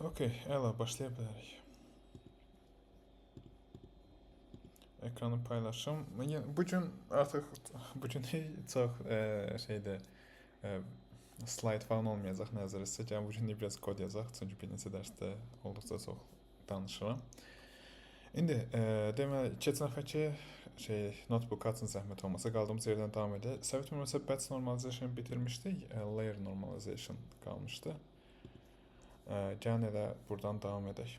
Okey, əla, başlaya bilərik. Ekranı paylaşım. Bu gün artıq çox şeydə slayd falan olmayacaq nəzərinizdə. Yəni bu gün biraz kod yazaq, çünki birinci dərsdə olduqca çox danışıram. İndi deməli keçən dəfəki notebook açın zəhmət olmasa qaldığımız yerdən davam edək. Səhv etmirəmsə batch normalization bitirmişdik, layer normalization qalmışdı. Gəlin elə buradan davam edək.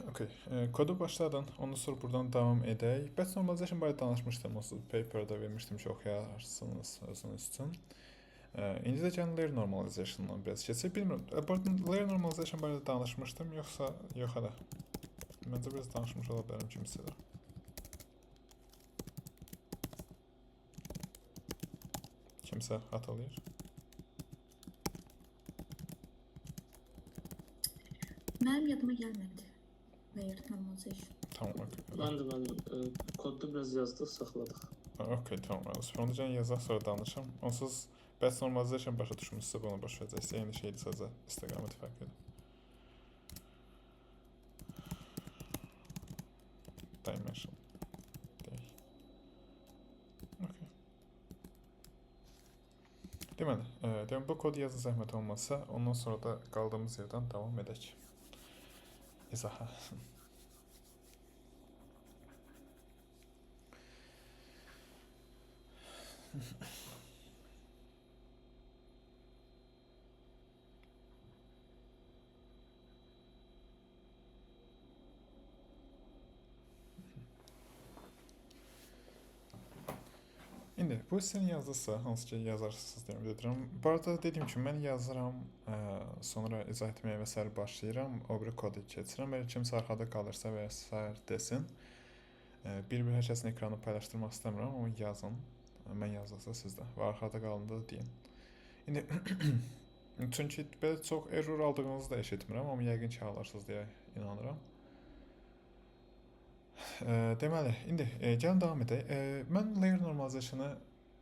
Okay, kodu başladın, ondan sonra buradan devam edək. Batch normalization barədə danışmışdım, o paper'da vermişdim ki, oxuyarsınız özünüz üçün. İndi də gəlin layer normalization'dan biraz keçək. Bilmirəm, layer normalization barədə danışmışdım, yoxsa yox hələ. Məncə biraz danışmış ola bilərəm kimsədə. Kimsə xatırlayır? Mənim yadıma gəlmədi. Layer normalization. Tamam, okey. Mən kodda biraz yazdıq, saxladıq. Okey, tamam. Sonra gəlin yazaq, sonra danışım. Onsuz batch normalization başa düşmüşsə bunu başa verəcəksə, eyni şeydir, sadəcə istiqaməti fərqlidir. Dimension. Okay. Deməli, bu kodu yazı zəhmət olmazsa, ondan sonra da qaldığımız yerdən davam edək. İzaha. İndi bu hissəni yazdısa, hansı ki yazarsınız deyə bildirəm. Bu arada dediyim kimi mən yazıram, sonra izah etməyə və s. başlayıram, o biri kodu keçirəm. Əgər kimsə arxada qalırsa və s. desin. Bir hər kəsin ekranı paylaşdırmaq istəmirəm, amma yazın. Mən yazdıqsa sizdə və arxada qalında da deyin. İndi çünki belə çox error aldığınızı da eşitmirəm, amma yəqin ki alarsınız deyə inanıram. Deməli, indi gəlin davam edək. Mən layer normalization'ı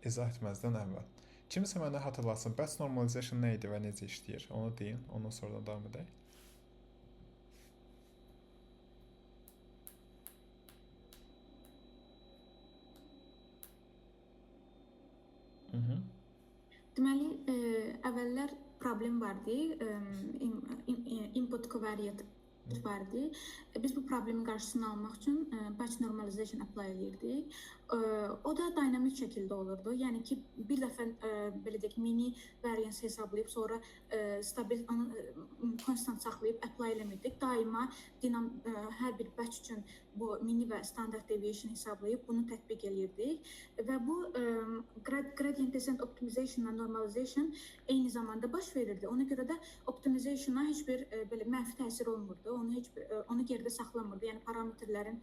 izah etməzdən əvvəl. Kimsə mənə hatırlasın, batch normalization nə idi və necə işləyir? Onu deyin, ondan sonra davam edək. Deməli, əvvəllər problem vardı, input covariate vardı. Biz bu problemin qarşısını almaq üçün batch normalization apply edirdik. O da dinamik şəkildə olurdu. Yəni ki, bir dəfə belə deyək, mini variance hesablayıb, sonra stabil constant saxlayıb apply eləmirdik. Daima hər bir batch üçün bu mini və standard deviation hesablayıb bunu tətbiq eləyirdik. Və bu gradient descent optimization və normalization eyni zamanda baş verirdi. Ona görə də optimization'a heç bir belə mənfi təsir olmurdu. Onu geridə saxlamırdı. Yəni parametrlərin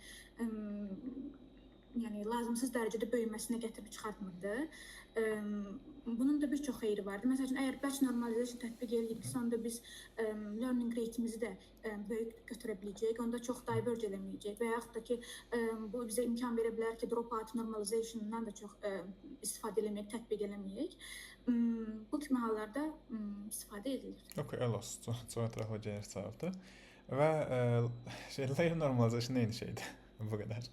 lazımsız dərəcədə böyüməsinə gətirib çıxartmırdı. Bunun da bir çox xeyri vardı. Məsəl üçün, əgər batch normalization tətbiq ediriksə, onda biz learning rate-imizi də böyük götürə biləcəyik. Onda çox diverge eləməyəcək və yaxud da ki, bu bizə imkan verə bilər ki, dropout normalization-dan da çox istifadə eləməyək, tətbiq eləməyək. Bu kimi hallarda istifadə edilir. Okay, əlas, çox ətraflı geniş cavabdır. Və layer normalization eyni şeydir. Bu qədər.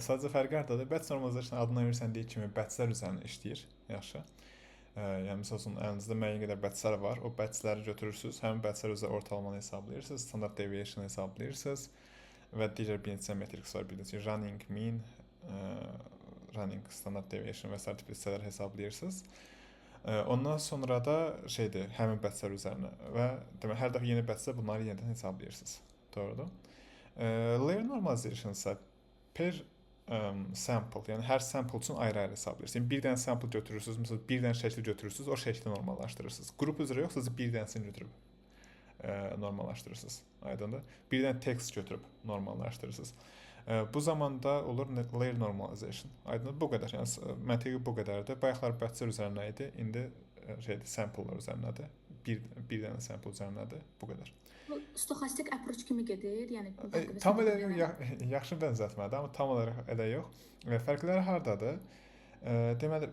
Sadəcə fərqi hardadır? Batch normalization adından versəndiyi kimi batchlər üzərində işləyir. Yaxşı. Yəni məsəl üçün əlinizdə müəyyən qədər batchlər var. O batchləri götürürsüz, həmin batchlər üzrə ortalamanı hesablayırsınız, standard deviation hesablayırsınız və digər bir neçə metriks var, bilirsiniz. Running mean, running standard deviation və s. tipli hissələr hesablayırsınız. Ondan sonra da həmin batchlər üzərinə və demək hər dəfə yeni batchdə bunları yenidən hesablayırsınız. Doğrudur? Layer normalization isə per sample, yəni hər sample üçün ayrı-ayrı hesablayırsınız. Yəni bir dənə sample götürürsünüz, məsələn bir dənə şəkli götürürsünüz, o şəkli normallaşdırırsınız. Qrup üzrə yox, sadəcə bir dənəsini götürüb normallaşdırırsınız. Aydındır? Bir dənə text götürüb normallaşdırırsınız. Bu zamanda olur layer normalization. Aydındır? Bu qədər. Yəni məntiqi bu qədərdir. Bayaqlar batchlər üzərində idi, indi sample'lar üzərindədir. Bir dənə sample üzərindədir. Bu qədər. Bu stoxastik approach kimi gedir, yəni tam elə yaxşı bənzətmədir, amma tam olaraq elə yox. Fərqləri hardadır? Deməli,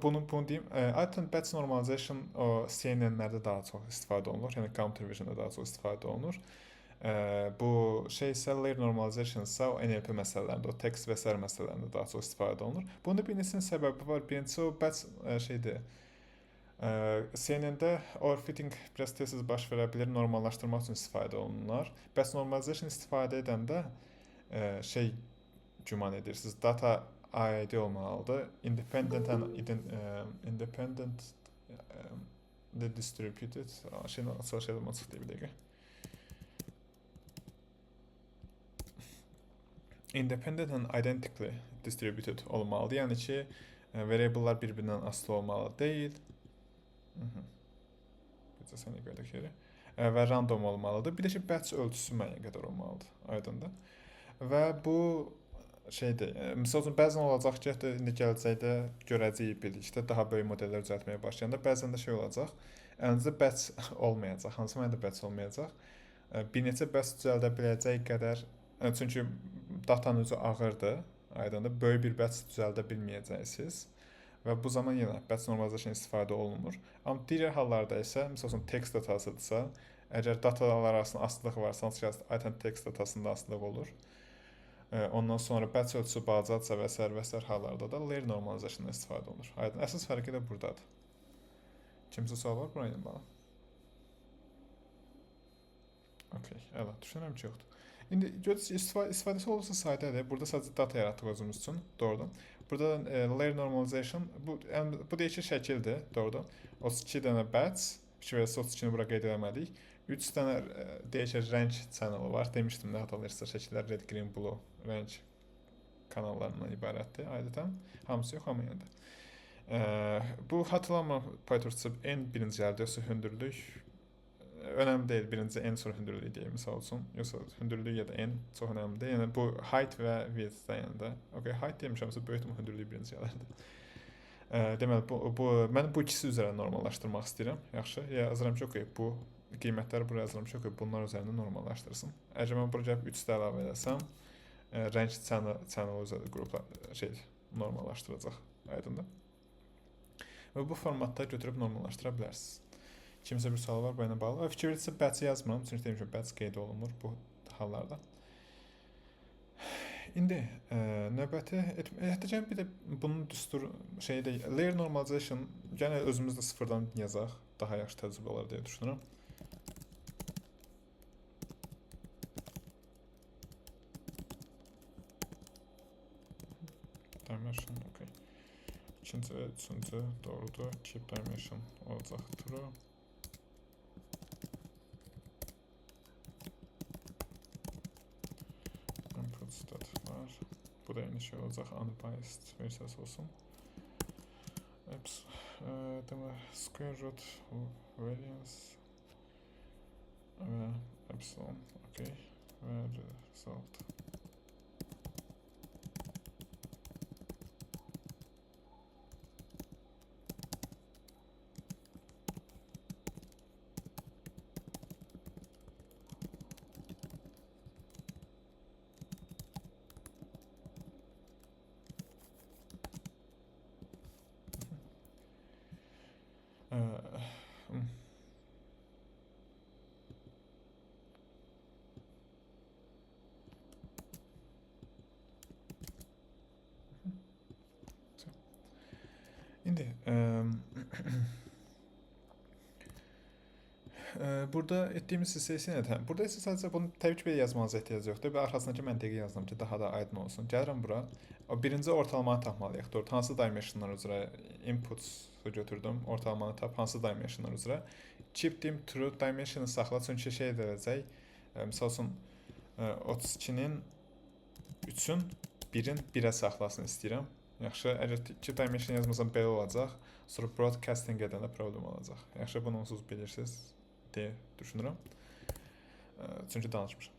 bunu deyim. Adətən batch normalization o CNN-lərdə daha çox istifadə olunur. Yəni computer vision'da daha çox istifadə olunur. Bu şey isə layer normalization isə o NLP məsələlərində, o text və sair məsələlərində daha çox istifadə olunur. Bunda bir neçə səbəbi var. Birincisi o batch şeydir. CNN-də overfitting biraz tez-tez baş verə bilər, normallaşdırmaq üçün istifadə olunurlar. Batch normalization istifadə edəndə şey güman edirsiniz, data ID olmalıdır. Independent distributed şeyin açılışıdan çıxdı bir dəqiqə. Independent and identically distributed olmalıdır. Yəni ki, variable'lar bir-birindən asılı olmalı deyil. Bizə sənə qədər yeri. Və random olmalıdır. Bir də ki, batch ölçüsü müəyyən qədər olmalıdır. Aydındır. Və bu şeydir. Məsəl üçün bəzən olacaq ki, hətta indi gələcəkdə görəcəyik birlikdə daha böyük modellər düzəltməyə başlayanda bəzən də şey olacaq. Əlinizdə batch olmayacaq. Hansı mənada batch olmayacaq. Bir neçə batch düzəldə biləcək qədər, çünki datanın özü ağırdır. Aydındır. Böyük bir batch düzəldə bilməyəcəksiniz. Və bu zaman yenə batch normalization istifadə olunmur. Amma digər hallarda isə, məsələn, text datasıdırsa, əgər datalar arasında asılılıq varsa, hansı ki, aytan text datasında asılılıq olur. Ondan sonra batch ölçüsü balacadısa və s. hallarda da layer normalization istifadə olunur. Aydın. Əsas fərqi də buradadır. Kimsə sual var buna ilə bağlı? Okay, əla, düşünürəm ki, yoxdur. İndi istifadəsi olursa sadədir. Burada sadəcə data yaratdıq özümüz üçün, doğrudan. Burada layer normalization, bu deyişi şəkildir, doğrudan. 32 dənə batch, 2 və 32-ni bura qeyd eləmədik. 3 dənə deyişə rəng channel var. Demişdim, nə hatırlayırsınız, şəkillər red, green, blue rəng kanallarından ibarətdir, adətən. Hamısı yox, amma yenə də. Bu hatırlama PyTorch'da en birinci əldə yoxsa hündürlük. Önəmli deyil, birinci en sonra hündürlük deyil, misal üçün. Yoxsa hündürlük ya da en çox önəmli deyil. Yəni bu height və width də yəni də. Okay, height demişəmsə böyük ehtimal hündürlük birinci gələrdi. Deməli, mən bu ikisi üzrə normallaşdırmaq istəyirəm. Yaxşı, yazıram ki, okay, bu qiymətləri buraya yazıram ki, okay, bunlar üzərində normallaşdırsın. Əgər mən bura gəlib 3 də əlavə edəsəm, rəng channel üzrə qruplar normallaşdıracaq. Aydındır. Və bu formatda götürüb normallaşdıra bilərsiniz. Kimsə bir sual var bu ilə bağlı. Fikir verirsə batch yazmıram. Çünki demişəm batch qeyd olunmur bu hallarda. İndi növbəti ehtiyacım bir də bunun düstur şeydə layer normalization yenə özümüz də sıfırdan yazaq. Daha yaxşı təcrübə olar deyə düşünürəm. Dimension, okay. İkinci və üçüncü doğrudur. Keep dimension olacaq true. Input stat var. Bu da eyni şey olacaq. Unbiased versiyası olsun. Square root variance və epsilon, okay. Və result. İndi burada etdiyimiz hissəsi nədir? Burada isə sadəcə bunu təbii ki, belə yazmanıza ehtiyac yoxdur. Və arxasındakı məntiqi yazdım ki, daha da aydın olsun. Gəlirəm bura. O birinci ortalamanı tapmalıyıq. Doğru. Hansı dimensionlar üzrə inputs götürdüm. Ortalamanı tap. Hansı dimensionlar üzrə? Keep dim true dimensionu saxla. Çünki şey edəcək. Misal üçün 32-nin 3-ün 1-in 1-ə saxlasını istəyirəm. Yaxşı, əgər keep dimension yazmasam belə olacaq. Sonra broadcasting edəndə problem olacaq. Yaxşı, bunu onsuz bilirsiniz deyə düşünürəm. Çünki danışmışam.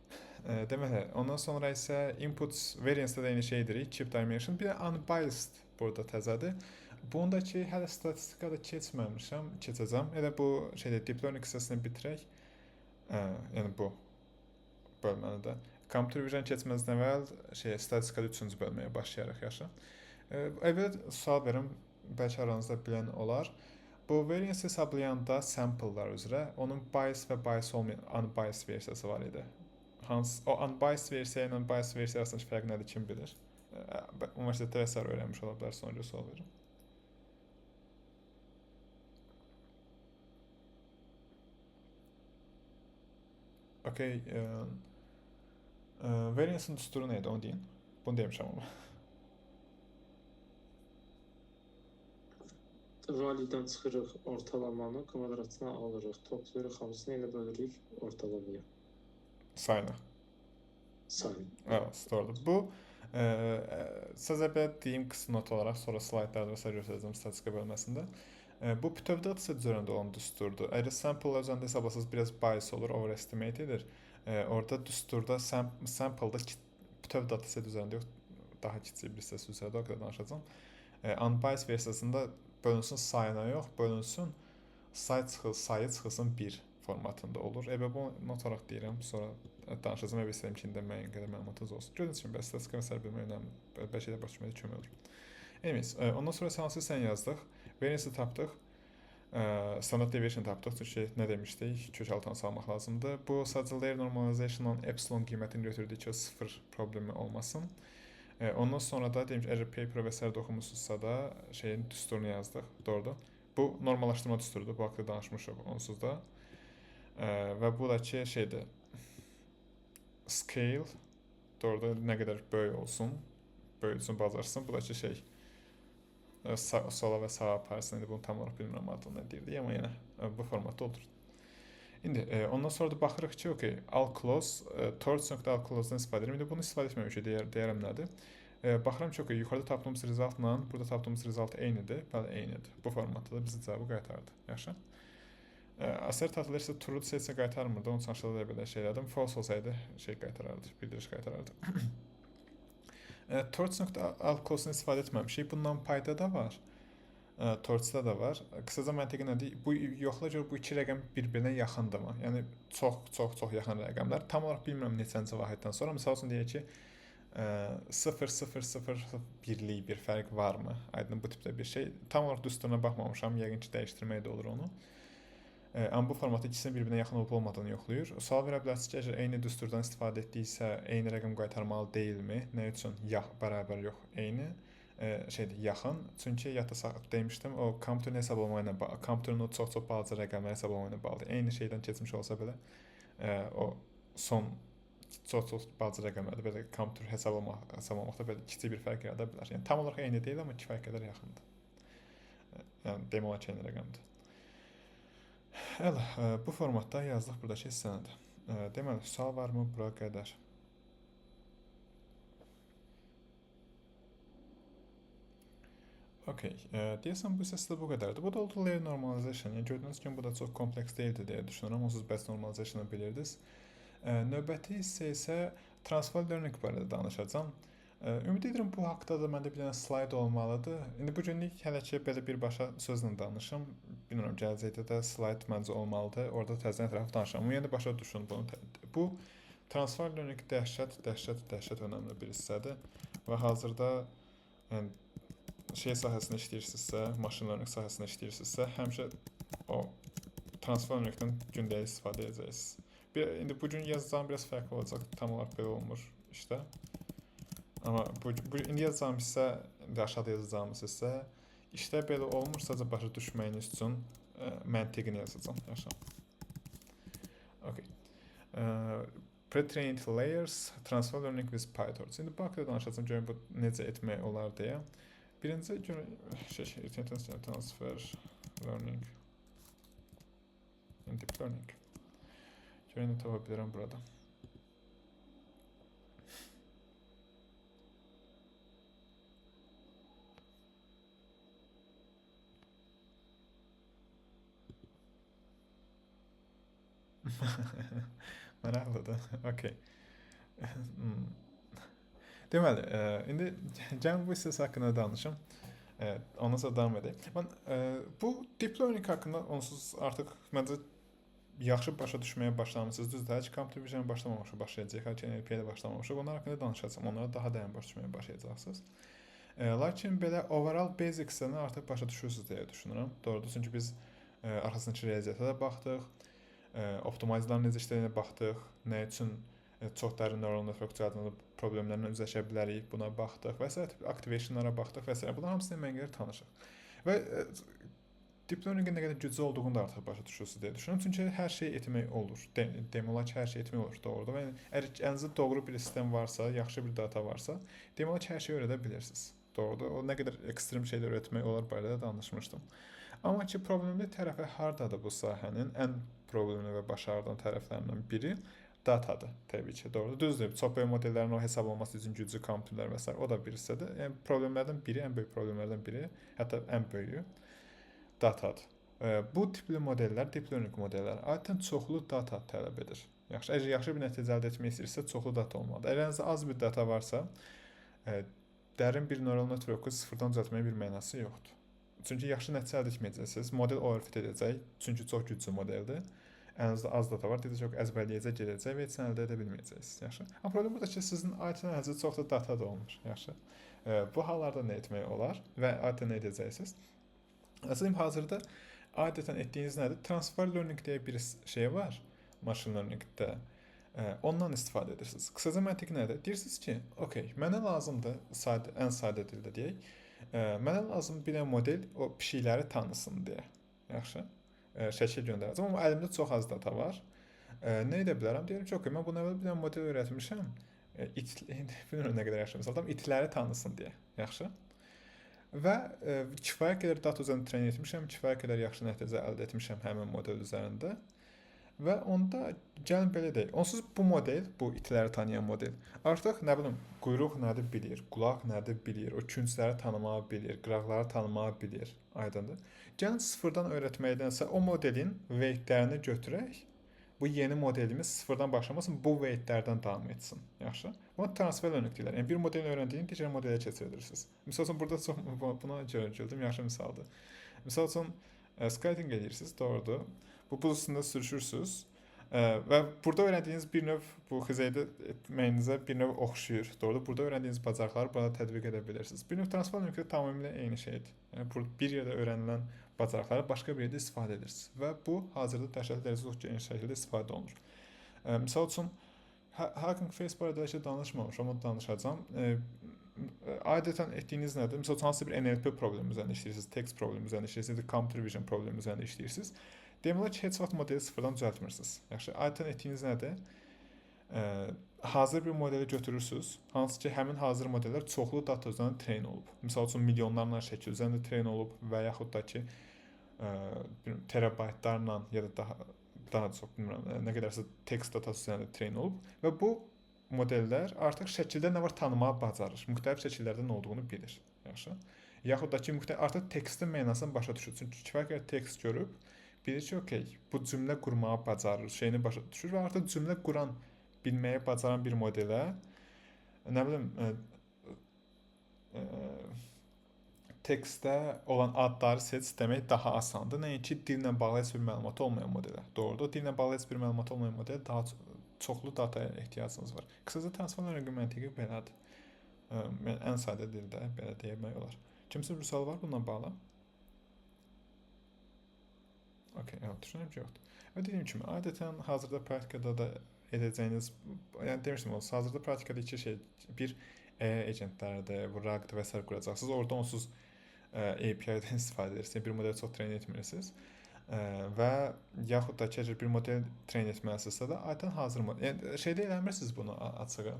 Deməli, ondan sonra isə inputs variance-da da eyni şeydir. Keep dimension. Bir də unbiased burada təzədir. Bundakı hələ statistikada keçməmişəm, keçəcəm. Elə bu şeydə deep learning hissəsini bitirək. Yəni bu bölməni də. Computer vision keçməzdən əvvəl statistikada 3-cü bölməyə başlayarıq, yaxşı. Evet, sual verim, bəlkə aranızda bilən olar. Bu variance hesablayanda sample'lar üzrə onun bias və bias olmayan unbiased versiyası var idi. O unbiased versiya ilə biased versiya arasındakı fərq nədir, kim bilir? Universitetdə vesaire öyrənmiş ola bilər, sonra sual verim. Okay, variance'ın düsturu neydi, onu deyin. Bunu demişəm ama. Validen çıxırıq ortalamanı kvadratına alırıq. Toplayırıq hamısını yenə bölürük ortalamaya. Sayına. Sayın. Evet, doğrudur. Bu sizə belə deyim qısa not olaraq, sonra slaytlarda və göstərəcəm statistika bölməsində. Bu bütöv datası üzərində olan düsturdur. Əgər sample üzərində hesablasınız biraz bias olur, overestimate edir. Orada düsturda sample'da bütöv datası üzərində yox, daha kiçik bir hissəsi üzərində o qədər danışacağam. Unbiased versiyasında bölünsün sayına yox, bölünsün sayı çıxılsın 1 formatında olur. Bu not olaraq deyirəm, sonra danışacağım, istəyirəm ki, indi müəyyən qədər məlumatınız olsun. Gördüyünüz kimi, statistika və sair bilmək önəmli, belə şeylər başa düşməkdə kömək olur. Anyways, ondan sonra hansı sən yazdıq, variance tapdıq, standard deviation tapdıq, çünki nə demişdik, kök altına salmaq lazımdır. Bu sadəcə layer normalization'ın epsilon qiymətini götürdük ki, 0 problemi olmasın. Ondan sonra da deyim ki, əgər paper və sair oxumusunuzsa da şeyin düsturunu yazdıq, doğrudur. Bu normallaşdırma düsturudur, bu haqqda danışmışıq onsuz da. Və bu da ki, şeydir, scale, doğrudur, nə qədər böyük olsun, böyütsün, bazarsın. Bu da ki, şey, sola və sağa aparsın. İndi bunu tam olaraq bilmirəm adını nə deyirdi, amma yenə bu formatda olur. İndi ondan sonra da baxırıq ki, okay, alclose, torch.alclose'dan istifadə edirəm. İndi bunu istifadə etməmişik, deyərəm nədir? Baxıram ki, okay, yuxarıda tapdığımız resultla burada tapdığımız result eynidir. Bəli, eynidir. Bu formatda da bizi cavabı qaytardı. Yaxşı. Əsər tapılırsa true seçsə qaytarmırdı. Onun üçün aşağıda da belə şey elədim. False olsaydı şey qaytarardı, bildiriş qaytarardı. Torch.alclose'dan istifadə etməmişik. Bundan payda da var. Torch'da da var. Qısaca məntiqi nədir? Bu yoxla gör bu iki rəqəm bir-birinə yaxındırmı? Yəni çox yaxın rəqəmlər. Tam olaraq bilmirəm neçənci vahiddən sonra. Məsəl üçün deyək ki, 0,001'lik bir fərq varmı? Aydın bu tipdə bir şey. Tam olaraq düsturuna baxmamışam. Yəqin ki, dəyişdirmək də olur onu. Amma bu formatda ikisinin bir-birinə yaxın olub olmadığını yoxlayır. Sual verə bilərsiniz ki, əgər eyni düsturdan istifadə etdiksə, eyni rəqəm qaytarmalı deyilmi? Nə üçün? Bərabər yox, eyni. Şeydir, yaxın. Çünki yadda demişdim, o kompüterin hesablama ilə bağlı, kompüterin o çox balaca rəqəmləri hesablama ilə bağlı. Eyni şeydən keçmiş olsa belə, o son çox balaca rəqəmlərdə belə kompüter hesablamaqda belə kiçik bir fərq yarada bilər. Yəni tam olaraq eyni deyil, amma kifayət qədər yaxındır. Yəni demək olar ki, eyni rəqəmdir. Hələ, bu formatda yazdıq buradakı hissəni. Deməli, sual varmı bura qədər? Okay, deyəsən bu hissəsi də bu qədərdir. Bu da oldu layer normalization. Yəni gördüyünüz kimi bu da çox kompleks deyildi deyə düşünürəm. Onsuz batch normalization'ı bilirdiniz. Növbəti hissə isə transfer learning barədə danışacağam. Ümid edirəm bu haqda da məndə bir dənə slayd olmalıdır. İndi bu günlük hələ ki belə birbaşa sözlə danışım. Bilmirəm, gələcəkdə də slayd məncə olmalıdır. Orada təzədən ətraflı danışam. Yəni başa düşün bunu. Bu transfer learning dəhşət önəmli bir hissədir və hazırda şey sahəsində işləyirsinizsə, machine learning sahəsində işləyirsinizsə, həmişə o transfer learningdən gündəlik istifadə edəcəksiniz. İndi bu gün yazacağım biraz fərqli olacaq. Tam olaraq belə olmur işdə. Amma indi yazacağım hissə, aşağıda yazacağımız hissə, işdə belə olmursa başa düşməyiniz üçün məntiqini yazacağam. Yaşam. Okay. Pre-trained layers, transfer learning with PyTorch. İndi bu haqqda danışacağım, görün bu necə etmək olar deyə. Birinci transfer learning and deep learning. Görün tapa bilirəm burada. Maraqlıdır. Okay. Deməli, indi gəlin bu hissəsi haqqında danışım. Ondan sonra davam edək. Mən bu deep learning haqqında onsuz artıq məncə yaxşı başa düşməyə başlamışsınız. Düzdür, heç computer vision başlamamışıq, başlayacaq, heç NLP ilə başlamamışıq. Onlar haqqında danışacağam. Onlara daha dərin başa düşməyə başlayacaqsınız. Lakin belə overall basics-ını artıq başa düşürsüz deyə düşünürəm. Doğrudur, çünki biz arxasındakı riyaziyyata da baxdıq, optimizerlərin necə işlədiyinə baxdıq, nə üçün çox dərin neural network cihazlarında problemlərlə üzləşə bilərik, buna baxdıq və s. activationlara baxdıq və s. Bunların hamısını mən qədər tanışıq. Və deep learning-in nə qədər güclü olduğunu da artıq başa düşürsüz deyə düşünürəm. Çünki hər şey etmək olur. Demək olar ki, hər şey etmək olur, doğrudur. Və əgər əlinizdə doğru bir sistem varsa, yaxşı bir data varsa, demək olar ki, hər şeyi öyrədə bilirsiniz. Doğrudur. O nə qədər ekstrem şeylər öyrətmək olar barədə danışmışdım. Amma ki, problemli tərəfi hardadır bu sahənin? Ən problemli və başarılan tərəflərindən biri datadır, təbii ki, doğrudur. Düzdür, çox böyük modellərin o hesablaması üçün güclü kompüterlər və s. o da bir hissədir. Yəni problemlərdən biri, ən böyük problemlərdən biri, hətta ən böyüyü datadır. Bu tipli modellər, deep learning modelləri adətən çoxlu data tələb edir. Əgər yaxşı bir nəticə əldə etmək istəyirsə, çoxlu data olmalıdır. Əgər əlinizdə az bir data varsa, dərin bir neural networku sıfırdan düzəltməyə bir mənası yoxdur. Çünki yaxşı nəticə əldə etməyəcəksiniz. Model overfit edəcək, çünki çox güclü modeldir. Əlinizdə az data var, deyə çox əzbərləyəcək, gedəcək və heç nə əldə edə bilməyəcəksiniz. Yaxşı. Amma problem budur ki, sizin adətən əlinizdə çox da data da olmur. Yaxşı. Bu hallarda nə etmək olar və adətən nə edəcəksiniz? Əslində hazırda adətən etdiyiniz nədir? Transfer learning deyə bir şey var machine learningdə. Ondan istifadə edirsiniz. Qısaca məntiq nədir? Deyirsiniz ki, okey, mənə lazımdır, ən sadə dildə deyək. Mənə lazım bir model o pişikləri tanısın deyə. Yaxşı. Şəkil göndərəcəm, amma əlimdə çox az data var. Nə edə bilərəm? Deyirəm ki, okey, mən buna bir dənə model öyrətmişəm. Bilmirəm nə qədər yaxşı misaldım, itləri tanısın deyə. Yaxşı. Və kifayət qədər data üzərində treyn etmişəm, kifayət qədər yaxşı nəticə əldə etmişəm həmin model üzərində. Və onda gəlin belə deyək. Onsuz bu model, bu itləri tanıyan model artıq nə bilim, quyruq nədir bilir, qulaq nədir bilir, o küncləri tanımağı bilir, qıraqları tanımağı bilir. Aydındır. Gəlin sıfırdan öyrətməkdənsə o modelin weightlərini götürək. Bu yeni modelimiz sıfırdan başlamasın, bu weightlərdən davam etsin. Yaxşı? Buna transfer learning deyirlər. Yəni bir modeli öyrəndiyini digər modelə keçirirsiniz. Məsəl üçün burada çox buna görə güldüm, yaxşı misaldır. Məsəl üçün scripting edirsiniz, doğrudur. Bu buz üstündə sürüşürsüz. Və burada öyrəndiyiniz bir növ bu xizəydə etməyinizə bir növ oxşuyur. Doğrudur. Burada öyrəndiyiniz bacarıqları burada tətbiq edə bilirsiniz. Bir növ transfer learning tamamilə eyni şeydir. Yəni bir yerdə öyrənilən bacarıqları başqa bir yerdə istifadə edirsiniz və bu hazırda dəhşətli dərəcədə çox geniş şəkildə istifadə olunur. Məsəl üçün Hugging Face barədə heç danışmamışam, amma danışacağam. Adətən etdiyiniz nədir? Məsəl üçün hansısa bir NLP problemi üzərində işləyirsiniz, text problemi üzərində işləyirsiniz, computer vision problemi üzərində işləyirsiniz. Demək olar ki, heç vaxt modeli sıfırdan düzəltmirsiniz. Yaxşı, adətən etdiyiniz nədir? Hazır bir modeli götürürsünüz, hansı ki, həmin hazır modellər çoxlu data üzərində treyn olub. Məsəl üçün, milyonlarla şəkil üzərində treyn olub və yaxud da ki, terabaytlarla ya da daha çox bilmirəm, nə qədərsə text datası üzərində treyn olub və bu modellər artıq şəkildə nə var tanımağı bacarır. Müxtəlif şəkillərdə nə olduğunu bilir. Yaxşı. Yaxud da ki, artıq tekstin mənasını başa düşür. Çünki kifayət qədər tekst görüb, bilir ki, okey, bu cümlə qurmağı bacarır, şeyini başa düşür və artıq cümlə quran, bilməyi bacaran bir modelə, nə bilim, tekstdə olan adları seç demək daha asandır. Nəinki dillə bağlı heç bir məlumatı olmayan modelə. Doğrudur. Dillə bağlı heç bir məlumatı olmayan modelə daha çoxlu dataya ehtiyacınız var. Qısaca transfer learning məntiqi belədir. Ən sadə dildə belə demək olar. Kimsə bir sual var bununla bağlı? Okey, evet, düşünürəm ki, yoxdur. Və dediyim kimi, adətən hazırda praktikada da edəcəyiniz, yəni demişdim, hazırda praktikada iki şey, bir agentlərdə, bu RAG və s. quracaqsınız. Orada onsuz API-dən istifadə edirsiniz, bir modeli çox treyn etmirsiniz. Və yaxud da ki, bir model treyn etməlisinizsə də adətən hazır model. Yəni şeydə eləmirsiniz bunu açığı.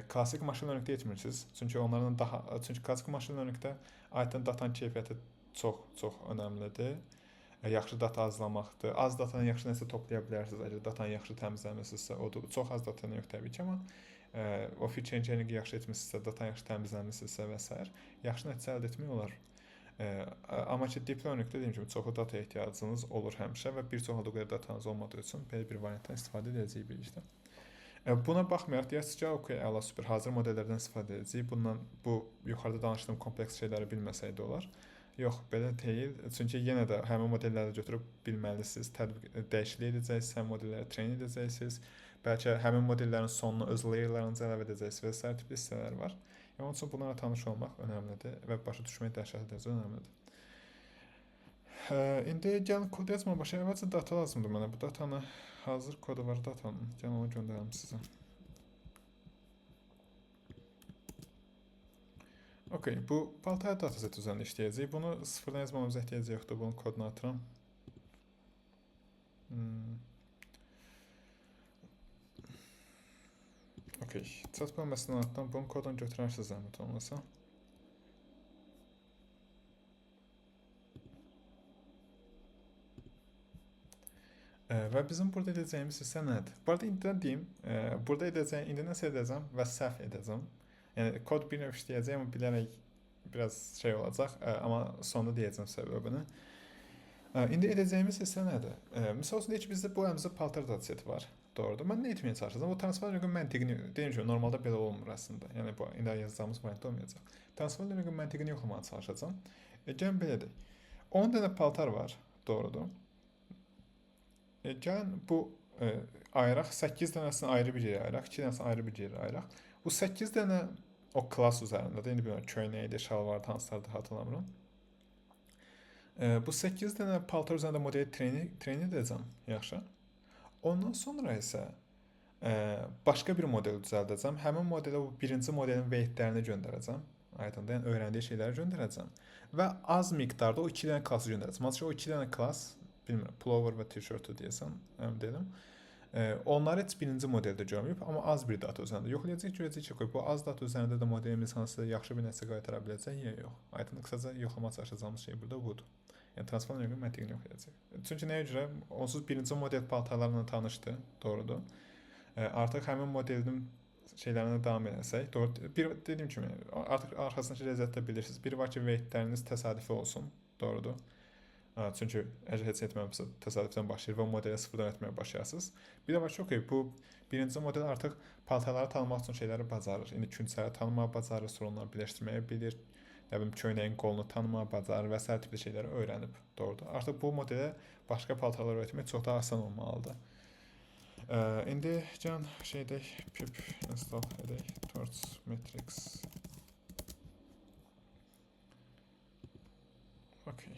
Klassik machine learningdə etmirsiniz. Çünki klassik machine learningdə adətən datanın keyfiyyəti çox önəmlidir. Yaxşı data azlamaqdır. Az datanı yaxşı nəsə toplaya bilərsiniz. Əgər datanı yaxşı təmizləmisinizsə, odur. Çox az datanı yox təbii ki, amma o feature engineering yaxşı etmisinizsə, datanı yaxşı təmizləmisinizsə və s. yaxşı nəticə əldə etmək olar. Amma ki, deep learningdə dediyim kimi çoxlu data ehtiyacınız olur həmişə və bir çox halda o qədər datanız olmadığı üçün belə bir variantdan istifadə edəcəyik birlikdə. Buna baxmayaraq deyərsiniz ki, okey, əla, super, hazır modellərdən istifadə edəcəyik. Bu yuxarıda danışdığım kompleks şeyləri bilməsək də olar. Yox, belə deyil. Çünki yenə də həmin modelləri götürüb bilməlisiniz, dəyişiklik edəcəksiniz, həmin modelləri treyn edəcəksiniz. Bəlkə həmin modellərin sonuna öz layer'larınızı əlavə edəcəksiniz və s. tipli hissələr var. Yəni onun üçün bunlarla tanış olmaq önəmlidir və başa düşmək dəhşətli dərəcədə önəmlidir. İndi gəlin kod yazmağa başlayaq. Əvvəlcə data lazımdır mənə. Bu datanı hazır kodu var datanın. Gəlin onu göndərim sizə. Okay, bu Paltaya dataset üzərində işləyəcək. Bunu sıfırdan yazmamıza ehtiyac yoxdur. Bunun kodunu atıram. Okay, chat bölməsindən atdan bunun kodunu götürərsiniz zəhmət olmasa. Və bizim burada edəcəyimiz hissə nədir? Bu arada indidən deyim, burada edəcəyim, indi nəsə edəcəm və səhv edəcəm. Yəni kod bir növ işləyəcək, amma bilərək biraz şey olacaq, amma sonda deyəcəm səbəbini. İndi edəcəyimiz hissə nədir? Misal üçün deyək ki, bizdə bu əlimizdə paltar dataseti var. Doğrudur. Mən nə etməyə çalışacağam? O transfer login məntiqini, deyim ki, normalda belə olmur əslində. Yəni bu indi yazacağımız variantda olmayacaq. Transfer login məntiqini yoxlamağa çalışacağam. Gəlin belə deyək. 10 dənə paltar var, doğrudur. Gəlin bu ayıraq, 8 dənəsini ayrı bir yerə ayıraq, 2 dənəsini ayrı bir yerə ayıraq. Bu 8 dənə o klass üzərindədir. İndi bilmirəm, köynəkdir, şalvardır, hansılardır, hatırlamıram. Bu 8 dənə paltar üzərində modeli treyn edəcəm, yaxşı. Ondan sonra isə başqa bir model düzəldəcəm. Həmin modelə bu birinci modelin weightlərini göndərəcəm. Aydındır, yəni öyrəndiyi şeyləri göndərəcəm. Və az miqdarda o 2 dənə klassı göndərəcəm. Ancaq o 2 dənə klass, bilmirəm, pullover və t-shirt'ü deyəsən, əmin deyiləm. Onları heç birinci modeldə görməyib, amma az bir data üzərində yoxlayacaq, görəcək ki, bu az data üzərində də modelimiz hansısa yaxşı bir nəticə qaytara biləcək, ya yox. Aydın, qısaca yoxlamağa çalışacağımız şey burada budur. Yəni transfer login məntiqini yoxlayacaq. Çünki nəyə görə? Onsuz birinci model paltarlarla tanışdı, doğrudur. Artıq həmin modelin şeylərinə davam edəsək, doğru. Dediyim kimi, artıq arxasındakı ləzzətdə bilirsiniz. Biri var ki, weightləriniz təsadüfi olsun, doğrudur. Çünki əgər heç etməmişsə təsadüfdən başlayır və o modeli sıfırdan etməyə başlayırsınız. Bir də var ki, okay, bu birinci model artıq paltarları tanımaq üçün şeyləri bacarır. İndi küncləri tanımağı bacarır, sonra onları birləşdirməyi bilir. Nə bilim, köynəyin qolunu tanımağı bacarır və sair tipli şeyləri öyrənib, doğrudur. Artıq bu modelə başqa paltarlar öyrətmək çox daha asan olmalıdır. İndi gəlin şeydək pip install edək, torch matrix. Okay.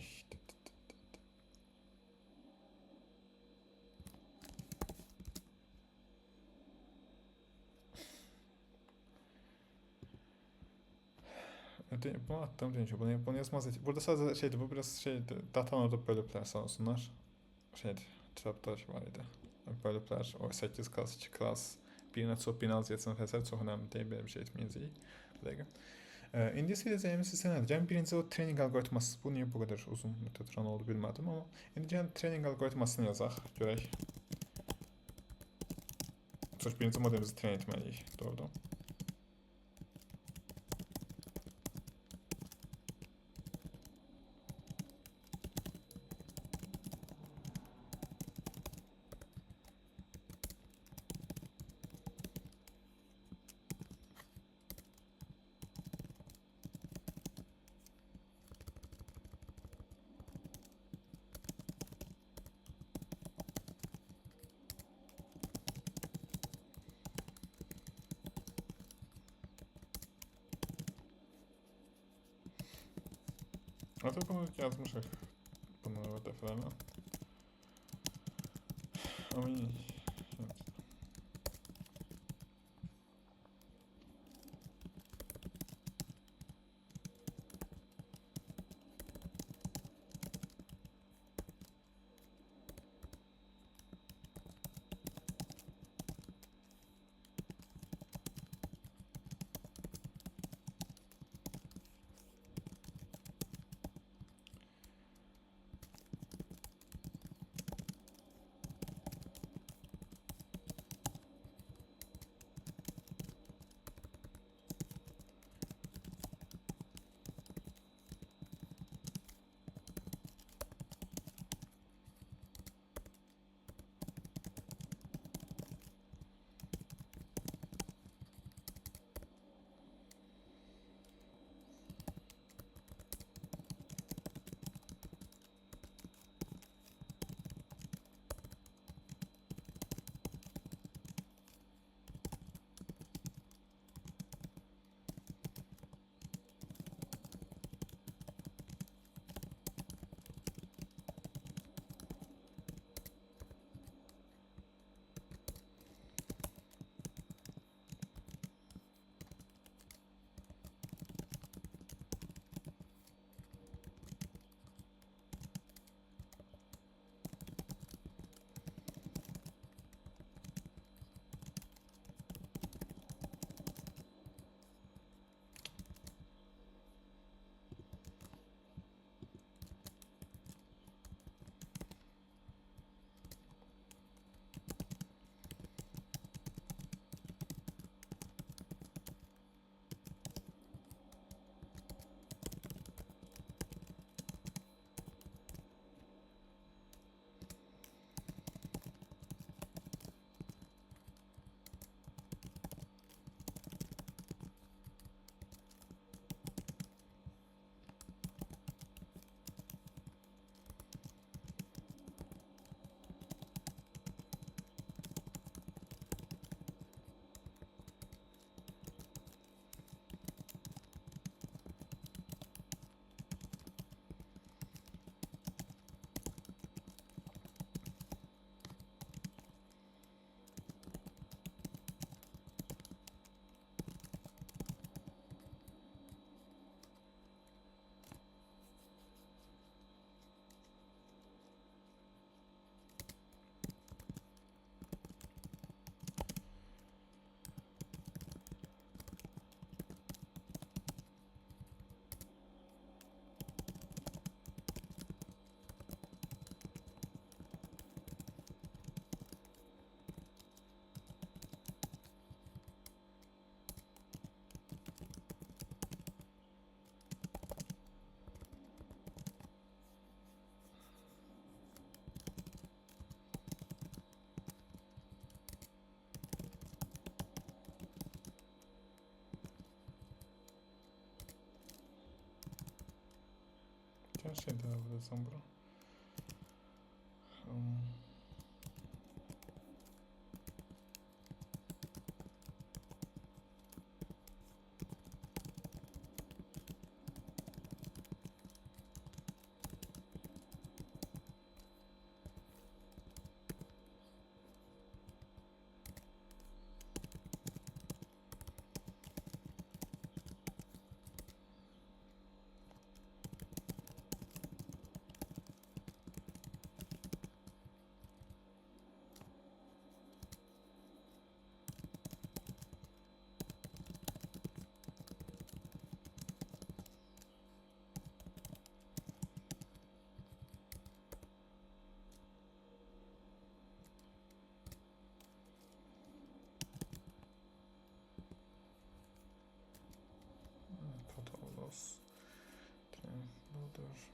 Bunu attım deyim ki, bunu yazmaz. Burada sadəcə şeydir, bu biraz şeydir, datanı orada bölüblər sağ olsunlar. Şeydir, kitabda var idi. Bölüblər, o 8 klass, 2 klass, birinə çox, birinə az yetsin, fəsəl çox önəmli deyil, belə bir şey etməyəcəyik. Bir dəqiqə. İndi edəcəyimiz isə nədir? Gəlin birinci o training algoritması, bu niyə bu qədər uzun müddət run oldu bilmədim, amma indi gəlin training algoritmasını yazaq, görək. Çox birinci modelimizi train etməliyik, doğrudur. Artıq bunu yazmışıq, bunu dəfələrlə. Amma Hər şey daxil edəcəm bura. Total loss. Trend builder.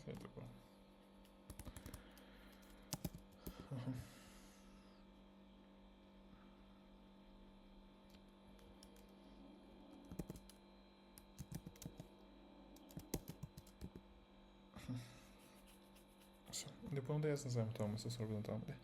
Neydi bu? Şimdi bunu da yazın zahmet olmasa sonra bunu devam edelim.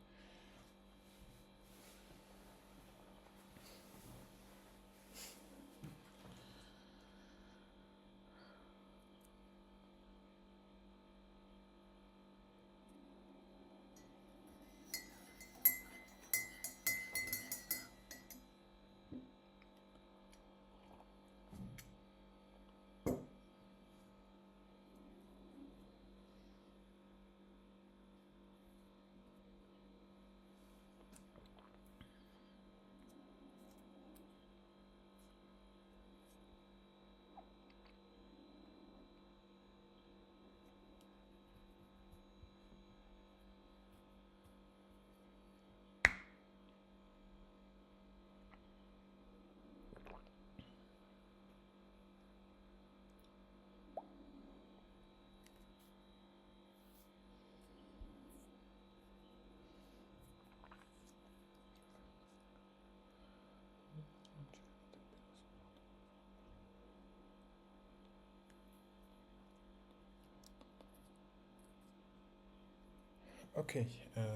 Okey,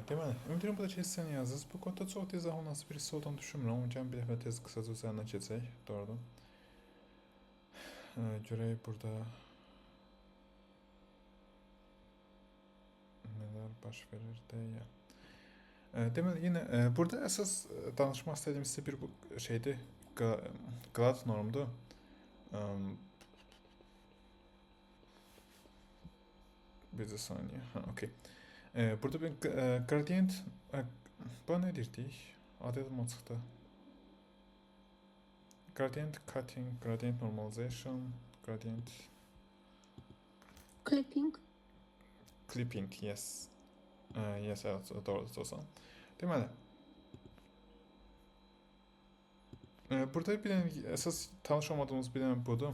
deməli, ümidvaram bu da ki, sən yazırız. Bu kodda çox izah olması birisi olduğunu düşünmürəm. Onu gəlin bir dəfə tez qısaca üzərindən keçək. Doğrudur. Görək burada nələr baş verir deyə. Deməli, yenə burada əsas danışmaq istədiyim sizə bir bu şeydir, qlad normdur. Bir saniyə. Okey. Burada bir gradient, bu ne deyirdik? Adı çıxdı. Gradient cutting, gradient normalization, gradient Clipping. clipping, yes. Yes, evet, doğrudur o zaman. Deməli, burada bir dənə əsas tanış olmadığımız bir dənə budur.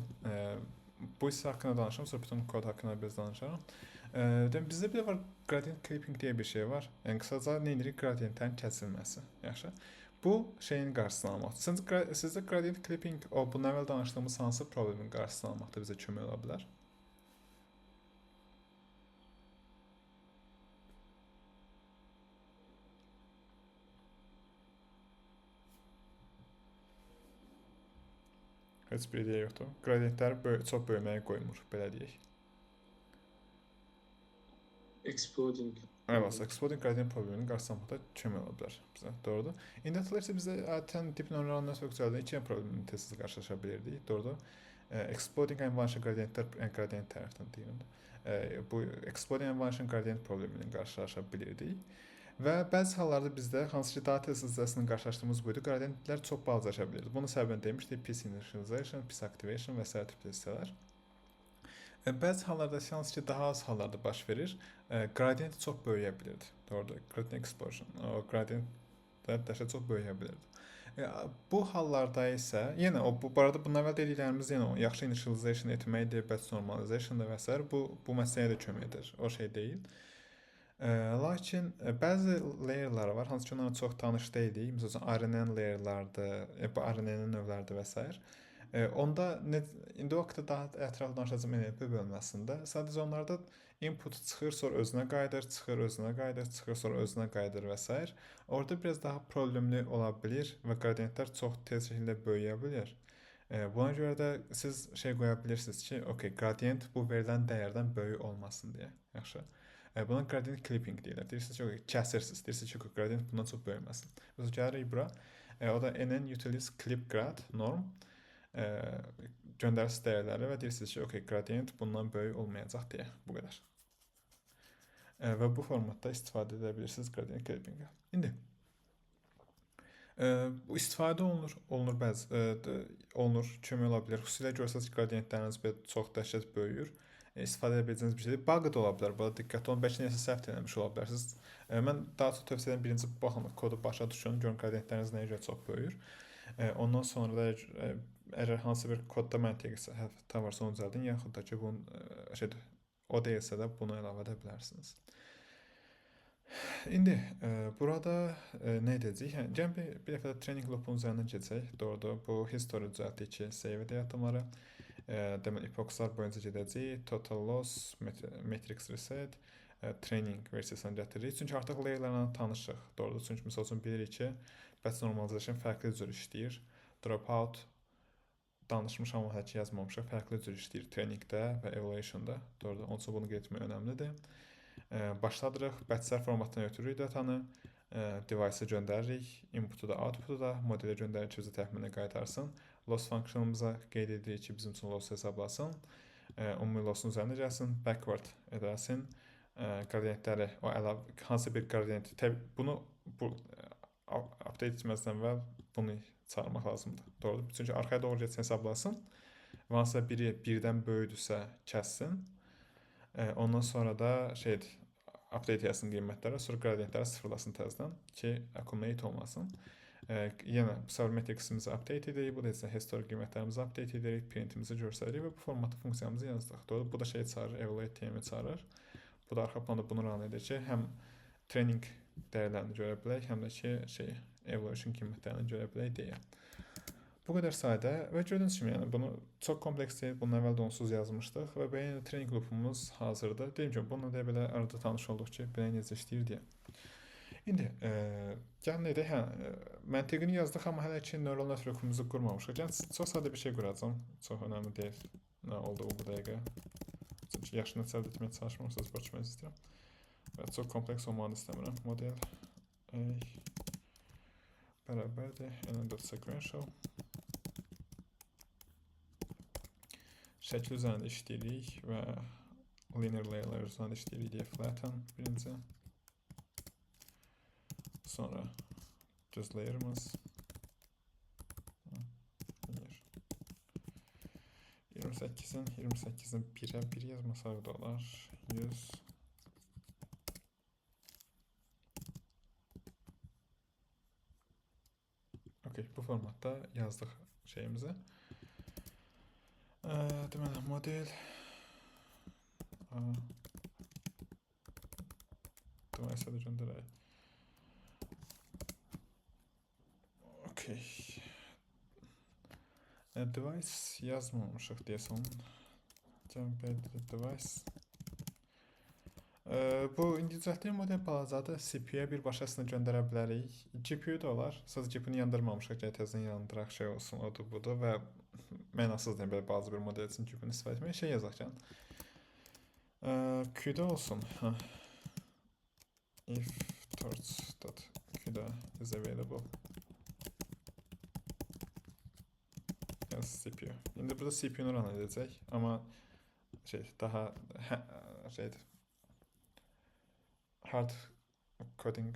Bu hissə haqqında danışıram, sonra bütün kod haqqında biraz danışaram. Bizdə bir də var, gradient clipping deyə bir şey var. Yəni qısaca nə edirik? Gradientlərin kəsilməsi. Yaxşı. Bu şeyin qarşısını almaq. Sizcə gradient clipping o bundan əvvəl danışdığımız hansı problemin qarşısını almaqda bizə kömək ola bilər? Heç bir ideya yoxdur. Gradientləri çox böyüməyə qoymur, belə deyək. Exploding. Evet, exploding gradient probleminin qarşısını almaqda kömək ola bilər bizə. Doğrudur. İndi isə bizdə adətən deep neural network üzərində iki problemin tez-tez qarşılaşa bilirdik. Doğrudur. Exploding Envanşın qradientlər gradient tərəfindən deyildi. Bu Exploding Envanşın qradient problemi ilə qarşılaşa bilirdik. Və bəzi hallarda bizdə hansı ki data hissəsinin qarşılaşdığımız buydu, qradientlər çox balacalaşa bilirdi. Bunun səbəbini demişdik, pis initialization, pis activation və s. tipli hissələr. Bəzi hallarda hansı ki daha az hallarda baş verir, gradient çox böyüyə bilirdi. Doğrudur, gradient explosion, o gradientlər dəhşət çox böyüyə bilirdi. Bu hallarda isə yenə bu arada bundan əvvəl dediklərimiz yenə o yaxşı initialization etməkdir, batch normalization və s. bu məsələyə də kömək edir. O şey deyil. Lakin bəzi layer'lar var, hansı ki onlara çox tanış deyilik. Məsələn, RNN layer'lardır, bu RNN-in növləridir və s. Onda indi o vaxtda daha ətraflı danışacağım NLP bölməsində. Sadəcə onlarda input çıxır, sonra özünə qayıdır, çıxır, özünə qayıdır, çıxır, sonra özünə qayıdır və s. Orada biraz daha problemli ola bilir və qradientlər çox tez şəkildə böyüyə bilir. Buna görə də siz şey qoya bilirsiniz ki, okay, gradient bu verilən dəyərdən böyük olmasın deyə. Yaxşı. Buna gradient clipping deyirlər. Deyirsiniz ki, okay, kəsirsiniz. Deyirsiniz ki, gradient bundan çox böyüməsin. Biz gəlirik bura. O da nn utilities clip grad norm göndərisiz dəyərləri və deyirsiniz ki, okay, gradient bundan böyük olmayacaq deyə. Bu qədər. Və bu formatda istifadə edə bilirsiniz gradient clipping-ə. İndi bu istifadə olunur bəzi kömək ola bilər. Xüsusilə görsəniz ki, qradientləriniz çox dəhşət böyüyür. İstifadə edə biləcəyiniz bir şeydir. Bug da ola bilər. Burada diqqətli olun. Bəlkə nəsə səhv eləmiş ola bilərsiniz. Mən daha çox tövsiyə edirəm birinci baxın kodu başa düşün, görün qradientləriniz nəyə görə çox böyüyür. Ondan sonra da əgər hansı bir kodda məntiqi səhv varsa onu düzəldin, yaxud da ki o deyilsə də bunu əlavə edə bilərsiniz. İndi burada nə edəcəyik? Gəlin bir dəfə də training loop'un üzərindən keçək. Doğrudur, bu history düzəltdik ki, save edək atomları. Deməli, epoxlar boyunca gedəcəyik. Total loss, matrix reset, training versiyasını gətiririk. Çünki artıq layer'larla tanışıq. Doğrudur, çünki misal üçün bilirik ki, batch normalization fərqli cür işləyir. Dropout danışmışam, amma hələ ki yazmamışıq. Fərqli cür işləyir trainingdə və evaluation'da. Doğrudur, onun üçün bunu qeyd etmək önəmlidir. Başladırıq, batchlər formatdan ötürürük datanı, device-ı göndəririk, input-u da, output-u da, modelə göndəririk ki, bizə təxminə qaytarsın. Loss function-ımıza qeyd edirik ki, bizim üçün loss hesablasın, ümumi loss-un üzərinə gəlsin, backward edəsin, qradientləri, o əlavə, hansı bir qradient, bunu update etməzdən əvvəl bunu çağırmaq lazımdır. Doğrudur, çünki arxaya doğru getsin hesablasın, və hansısa biri birdən böyüdürsə kəssin. Ondan sonra da update yazsın qiymətlərə, sonra qradientləri sıfırlasın təzədən ki, accumulate olmasın. Yenə bu matriximizi update edirik, bu da isə historic qiymətlərimizi update edirik, printimizi göstəririk və bu formatda funksiyamızı yazdıq. Bu da çağırır, evaluate TM-i çağırır. Bu da arxa planda bunu run edir ki, həm training dəyərlərini görə bilək, həm də ki, evaluation qiymətlərini görə bilək deyə. Bu qədər sadə və gördüyünüz kimi, yəni bunu çox kompleks deyil, bunun əvvəl də onsuz yazmışdıq və beyin training loop'umuz hazırdır. Deyim ki, bununla da belə arada tanış olduq ki, belə necə işləyir deyə. İndi, gəlin edək, məntiqini yazdıq, amma hələ ki neural network'umuzu qurmamışıq. Gəlin, çox sadə bir şey quracam, çox önəmli deyil, nə oldu bu dəqiqə. Çünki yaşını səbd etməyə çalışmamısınız, borçmək istəyirəm. Və çox kompleks olmanı istəmirəm. Model bərabərdir, n.sequential. Şəkil üzərində işləyirik və linear layer'lar üzərində işləyirik deyə flatten birinci. Sonra düz layer'ımız. 28'in 1'ə 1 yazmasaq da olar. 100. Okay, bu formatda yazdıq şeyimizi. Deməli, model device-a da göndərək. Okay. Device yazmamışıq deyəsən. Device. Bu indi düzəltdiyim model balacadır. CPU-ya bir başqasını göndərə bilərik. GPU da olar. Sadəcə GPU-nu yandırmamışıq. Gəl təzədən yandıraq şey olsun, odur budur və mənasız deyim, belə balaca bir model üçün GPU-nu istifadə etmək. Şey yazaq. Qda olsun. If torch.qda is available. CPU. İndi burada CPU-nu run edəcək, amma daha şeydir. Hard coding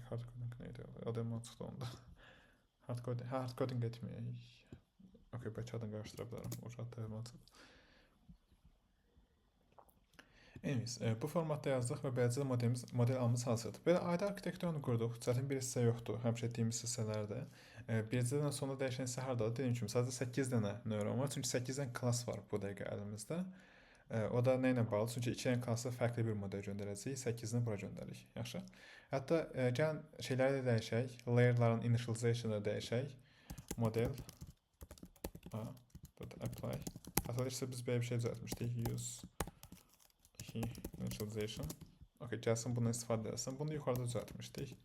neydi? Adamdan çıxdı onda. Hard coding etməyək. Okay, bəlkə adını qarışdıra bilərəm. O adamdan çıxdı. Anyways, bu formatda yazdıq və beləcə model alımız hazırdır. Belə ayrı arxitekturanı qurduq. Çətin bir hissə yoxdur. Həmişə etdiyimiz hissələrdə. Bircədən sonra dəyişən hissə hardadır? Dediyim kimi, sadəcə 8 dənə nöron var. Çünki 8 dənə klass var bu dəqiqə əlimizdə. O da nə ilə bağlı? Çünki 2 dənə klassa fərqli bir model göndərəcəyik. 8-ni bura göndəririk. Yaxşı. Hətta gəlin şeyləri də dəyişək. Layer'ların initialization'ı dəyişək. Model apply. Hatırlayırsa biz belə bir şey düzəltmişdik. Use initialization. Okay, gəlsin bundan istifadə edəsən. Bunu yuxarıda düzəltmişdik.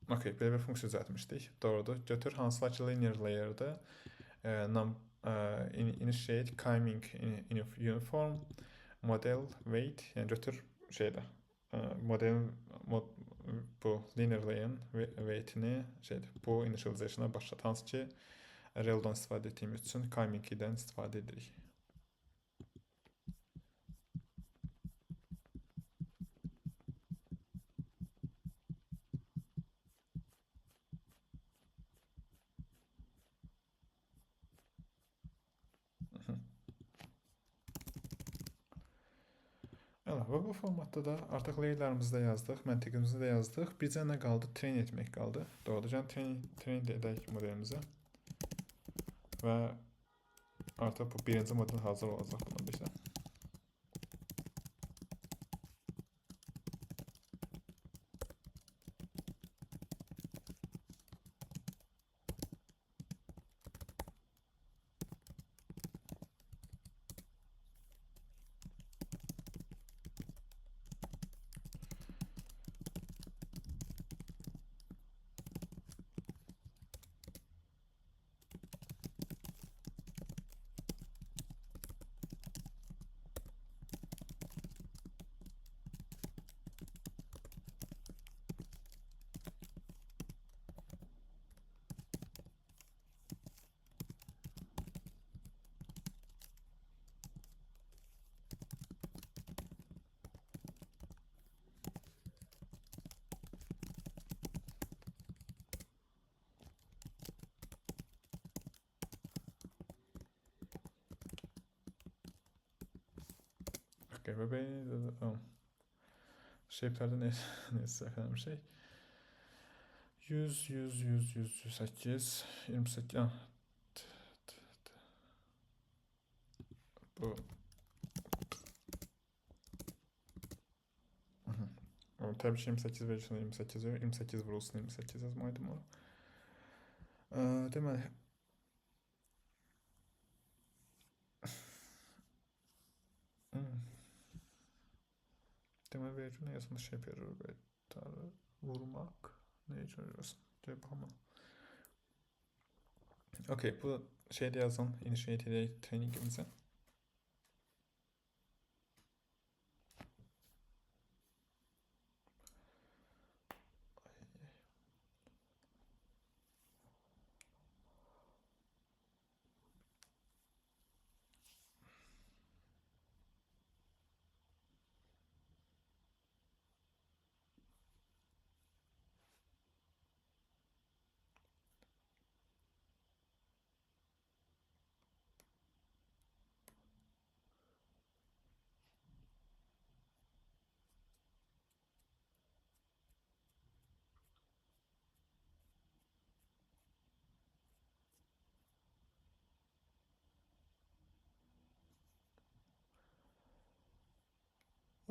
Okay, belə bir funksiya düzəltmişdik. Doğrudur. Götür hansılar ki linear layer'da initiate timing uniform model weight, yəni götür şeydə modelin bu linear layer'ın weight'ini bu initialization'a başlat. Hansı ki Rail'dan istifadə etdiyimiz üçün Kyming-dən istifadə edirik. Və bu formatda da artıq layer'larımızı da yazdıq, məntiqimizi də yazdıq. Bircə nə qaldı? Train etmək qaldı. Doğrudur. Yəni train edək modelimizi. Və artıq bu birinci model hazır olacaq buna bizə. Okay, və shape'lərdə neysə əfəndim 100, 100, 100, 100, 108, 28, bu təbii ki 28 vericisində 28 verir, 28 vurulsun 28 yazmaydım o. Deməli, vericini yazında shape error vurmaq nə üçün yazın? Gəl baxma. Okay, bu şeydə yazın, initiate edək trainingimizə.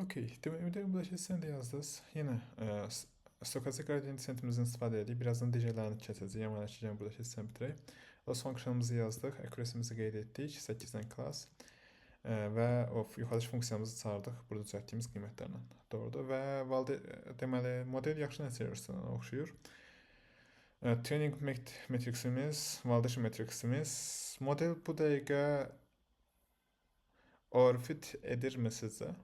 Okay, deməli buradakı sən də yazdınız. Yenə stochastic gradient descentimizdən istifadə edirik. Birazdan DJ-lərini keçəcəyik. Amma gəlin buradakı hissəni bitirək. Loss funksiyonumuzu yazdıq, accuracy'mizi qeyd etdik, 8-dən class və o yuxarıdakı funksiyamızı çağırdıq burada düzəltdiyimiz qiymətlərlə. Doğrudur və deməli model yaxşı nəticə göstərənə oxşuyur. Training matriximiz, validation matriximiz, model bu dəqiqə overfit edirmi sizcə?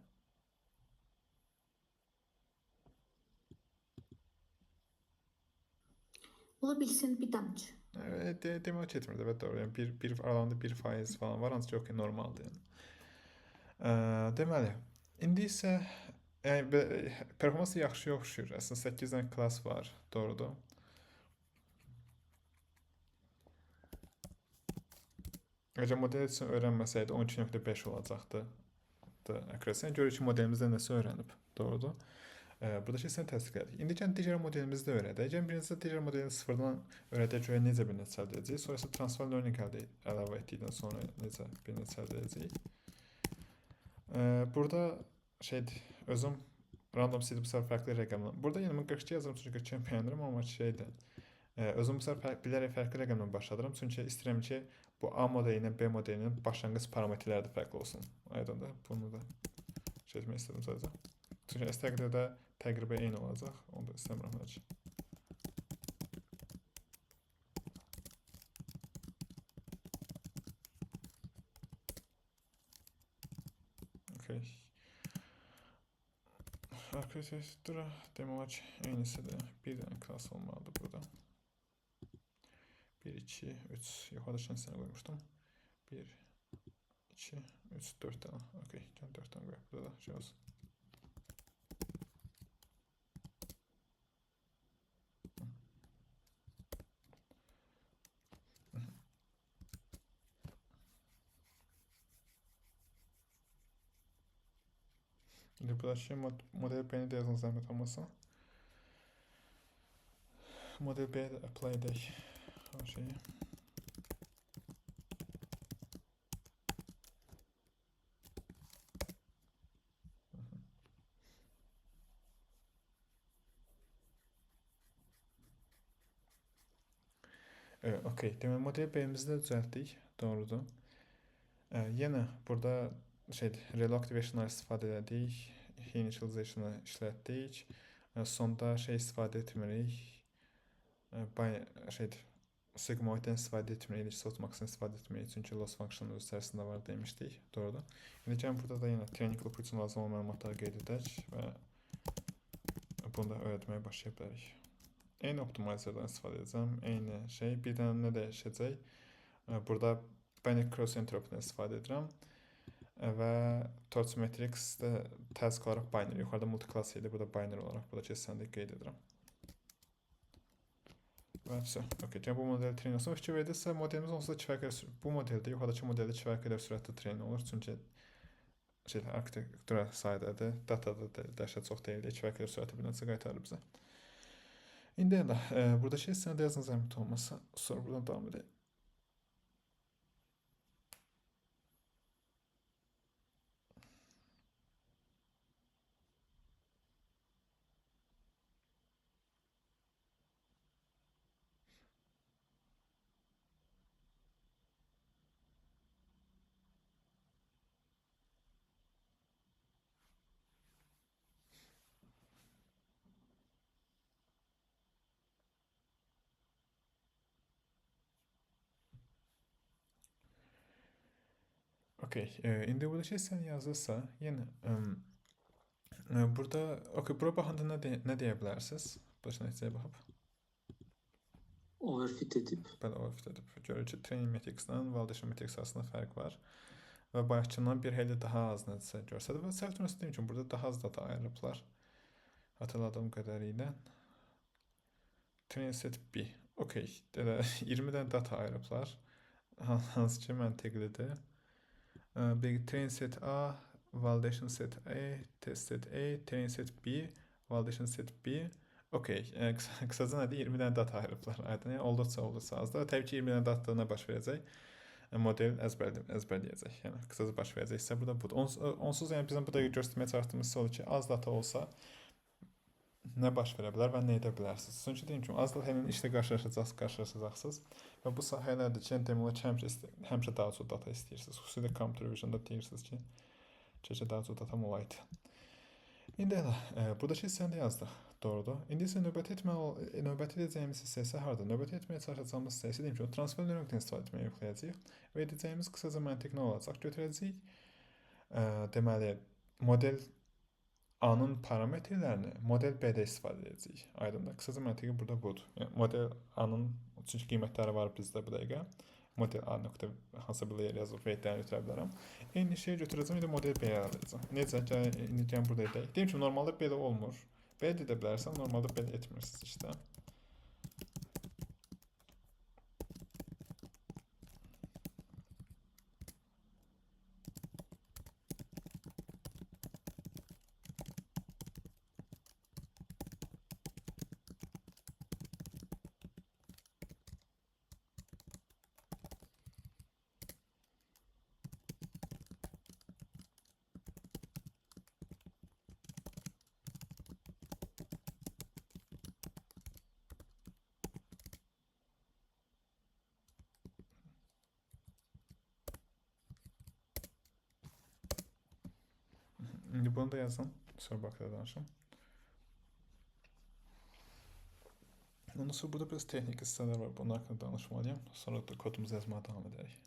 Ola bilsin bir damcı. Demək etmirdi, evet doğru. Yəni bir aralarında 1% falan var, ancaq okey normaldır yəni. Deməli, indi isə yəni performansı yaxşı oxşuyur. Əslində 8 dənə klass var, doğrudur. Əgər model üçün öyrənməsəydi 12.5 olacaqdı. Accuracy. Görür ki, modelimizdə nəsə öyrənib, doğrudur. Burada şey sən təsdiqlədik. İndi gəlin digər modelimizi də öyrədək. Gəlin birincisi digər modeli sıfırdan öyrədək görə necə bir nəticə əldə edəcəyik. Sonrası transfer learning əlavə etdikdən sonra necə bir nəticə əldə edəcəyik. Burada şeydir, özüm random seed bu səfər fərqli rəqəmlə. Burada yəni mən 42 yazıram çünki 42 bəyənirəm, amma şeydir. Özüm bu səfər bilərək fərqli rəqəmlə başladıram çünki istəyirəm ki, bu A modeli ilə B modelinin başlanğıc parametrləri də fərqli olsun. Aydındır? Bunu da şey etmək istədim sadəcə. Çünki əks təqdirdə təqribə eyni olacaq. Onu da istəmirəm heç. Okay. Arkadaşlar demək eynisidir. Bir dənə klass olmalıdır burada. 1, 2, 3. Yuxarıda şansını qoymuşdum. 1, 2, 3, 4 dənə. Okay. 4 dənə qoyaq. Burada da şey olsun. Buradakı model B-ni də yazın zəhmət olmasa. Model B-yə də apply edək o şeyi. Okay, demək model B-mizi də düzəltdik, doğrudur. Yenə burada relo activation'lar istifadə edirik, initialization'ı işlətdik. Sonda şey istifadə etmirik, sigmoiddən istifadə etmirik, softmax'dan istifadə etmirik, çünki loss function öz içərisində var demişdik, doğrudur. İndi gəlin burada da yenə training loop üçün lazım olan məlumatları qeyd edək və bunu da öyrətməyə başlaya bilərik. Eyni optimizerdən istifadə edəcəm, eyni şey. Bir dənə nə dəyişəcək? Burada binary cross entropy'dən istifadə edirəm və torch matrix-də task olaraq binary. Yuxarıda multiclass idi, burada binary olaraq burada keçsəndə qeyd edirəm. Və все. Okay, bu modeli train olsun. Fikir verirsə, modelimiz onsuz da kifayət qədər bu modeldə, yuxarıdakı modeldə kifayət qədər sürətli train olur. Çünki arxitektura sayədə datada da dəhşət çox deyil, kifayət qədər sürətli bir nəticə qaytarır bizə. İndi elə, burada şey sənədə yazın zəhmət olmasa, sonra buradan davam edək. Okay, indi burada şey sən yazırsa, yenə burada, okay, bura baxanda nə deyə bilərsiniz? Başına nəticəyə baxıb. Overfit edib. Bəli, overfit edib. Görür ki, training matrix-dən validation matrix arasında fərq var. Və bayaqçından bir xeyli daha az nəticə görsədir. Və səhv etmirəmsə deyim ki, burada daha az data ayırıblar. Hatırladığım qədərilə. Train set B. Okay, 20 dənə data ayırıblar. Hansı ki, məntiqlidir. Bir train set A, validation set A, test set A, train set B, validation set B. Okay, qısaca nədir? 20 dənə data ayırıblar. Yəni olduqca azdır. Təbii ki, 20 dənə data nə baş verəcək? Model əzbərləyəcək. Yəni qısaca baş verəcəksə burada budur. Onsuz yəni bizim burada göstərməyə çalışdığımız odur ki, az data olsa nə baş verə bilər və nə edə bilərsiniz? Çünki deyim ki, az data ilə işlə qarşılaşacaqsınız və bu sahələrdə ki, demək olar ki, həmişə daha çox data istəyirsiniz. Xüsusilə computer vision'da deyirsiniz ki, keşke daha çox datam olaydı. İndi elə, buradakı hissəni yazdıq, doğrudur. İndi isə növbəti edəcəyimiz hissə isə harada? Növbəti etməyə çalışacağımız hissə isə deyim ki, transfer learning-dən istifadə etməyə yoxlayacağıq və edəcəyimiz qısaca məntiq nə olacaq? Götürəcəyik, deməli, model A-nın parametrlərini model B-də istifadə edəcəyik. Aydındır. Qısaca məntiqi burada budur. Yəni, model A-nın çünki qiymətləri var bizdə bu dəqiqə. Model A nöqtə hansısa bir yer yazıb weightlərini götürə bilərəm. Eyni şeyi götürəcəm, indi model B-yə alacağam. Necə? İndi gəlin burada edək. Deyim ki, normalda belə olmur. B-də edə bilərsən, normalda belə etmirsiniz işte. İndi bunu da yazın. Sonra bakıda danışım. Ondan sonra burada biraz texnik hissələr var. Bunun haqqında danışmalıyım. Sonra da kodumuzu yazmağa davam edərik.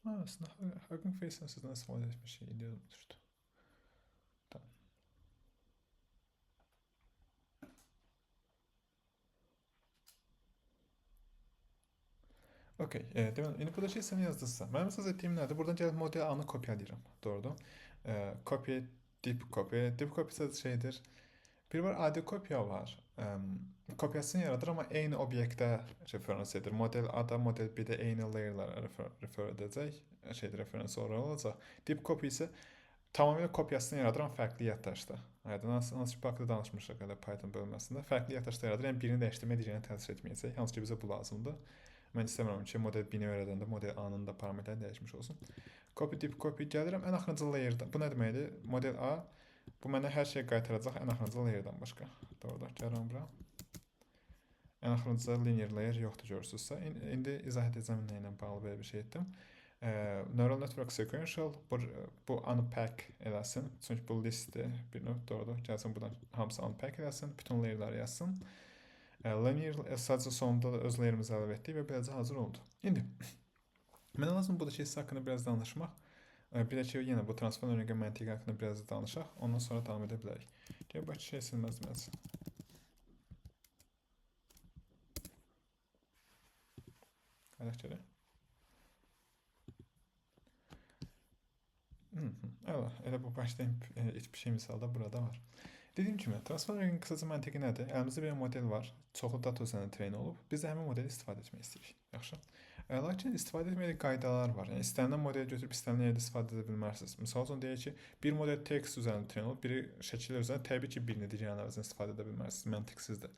Aslında Hugging Face'den sizden istifadə etmiş şey ediyordum düştü. Tamam. Okey. Deməli, indi burada şey sənə yazdırsa. Mənim söz etdiyim nədir? Buradan gəlib model A-nı kopyalayıram. Doğrudur. Copy, dip copy. Dip copy isə şeydir. Bir var adi kopya var. Kopyasını yaradır amma eyni obyektə referans edir. Model A-da, model B-də eyni layer'lara refer edəcək. Şeydir, referans olaraq olacaq. Dip copy isə tamamilə kopyasını yaradır amma fərqli yaddaşda. Aydın, hansı ki, haqqında danışmışıq hələ Python bölməsində. Fərqli yaddaşda yaradır, yəni birini dəyişdirmək digərini təsir etməyəcək. Hansı ki, bizə bu lazımdır. Mən istəmirəm ki, model B-ni öyrədəndə model A-nın da parametrləri dəyişmiş olsun. Copy, dip copy gəlirəm ən axırıncı layer'da. Bu nə deməkdir? Model A bu mənə hər şey qaytaracaq ən axırıncı layer'dan başqa. Doğrudur, gəlirəm bura. Ən axırıncı linear layer yoxdur görürsünüzsə. İndi izah edəcəm nə ilə bağlı belə bir şey etdim. Neural network sequential bu unpack eləsin. Çünki bu listdir. Bir növ doğrudur. Gəlsin buradan hamısı unpack eləsin. Bütün layer'ları yazsın. Linear sadəcə sonunda da öz layer'imizi əlavə etdik və beləcə hazır oldu. İndi mənə lazım bu da şeysi haqqında biraz danışmaq. Bir də ki, yenə bu transfer learning məntiqi haqqında biraz danışaq. Ondan sonra davam edə bilərik. Gəl bax şey silməzməz. Xərakəri. Elə bu başlayın bir şey misalda burada var. Dediyim kimi, transfer learning qısaca məntiqi nədir? Əlimizdə bir model var, çoxlu data üzərində treyn olub. Biz də həmin modeli istifadə etmək istəyirik. Yaxşı. Lakin istifadə etməyə qaydalar var. Yəni istənilən modeli götürüb istənilən yerdə istifadə edə bilmərsiniz. Məsəl üçün deyək ki, bir model text üzərində treyn olub, biri şəkillər üzərində, təbii ki, birini digərini əvəzinə istifadə edə bilmərsiniz. Məntiqsizdir.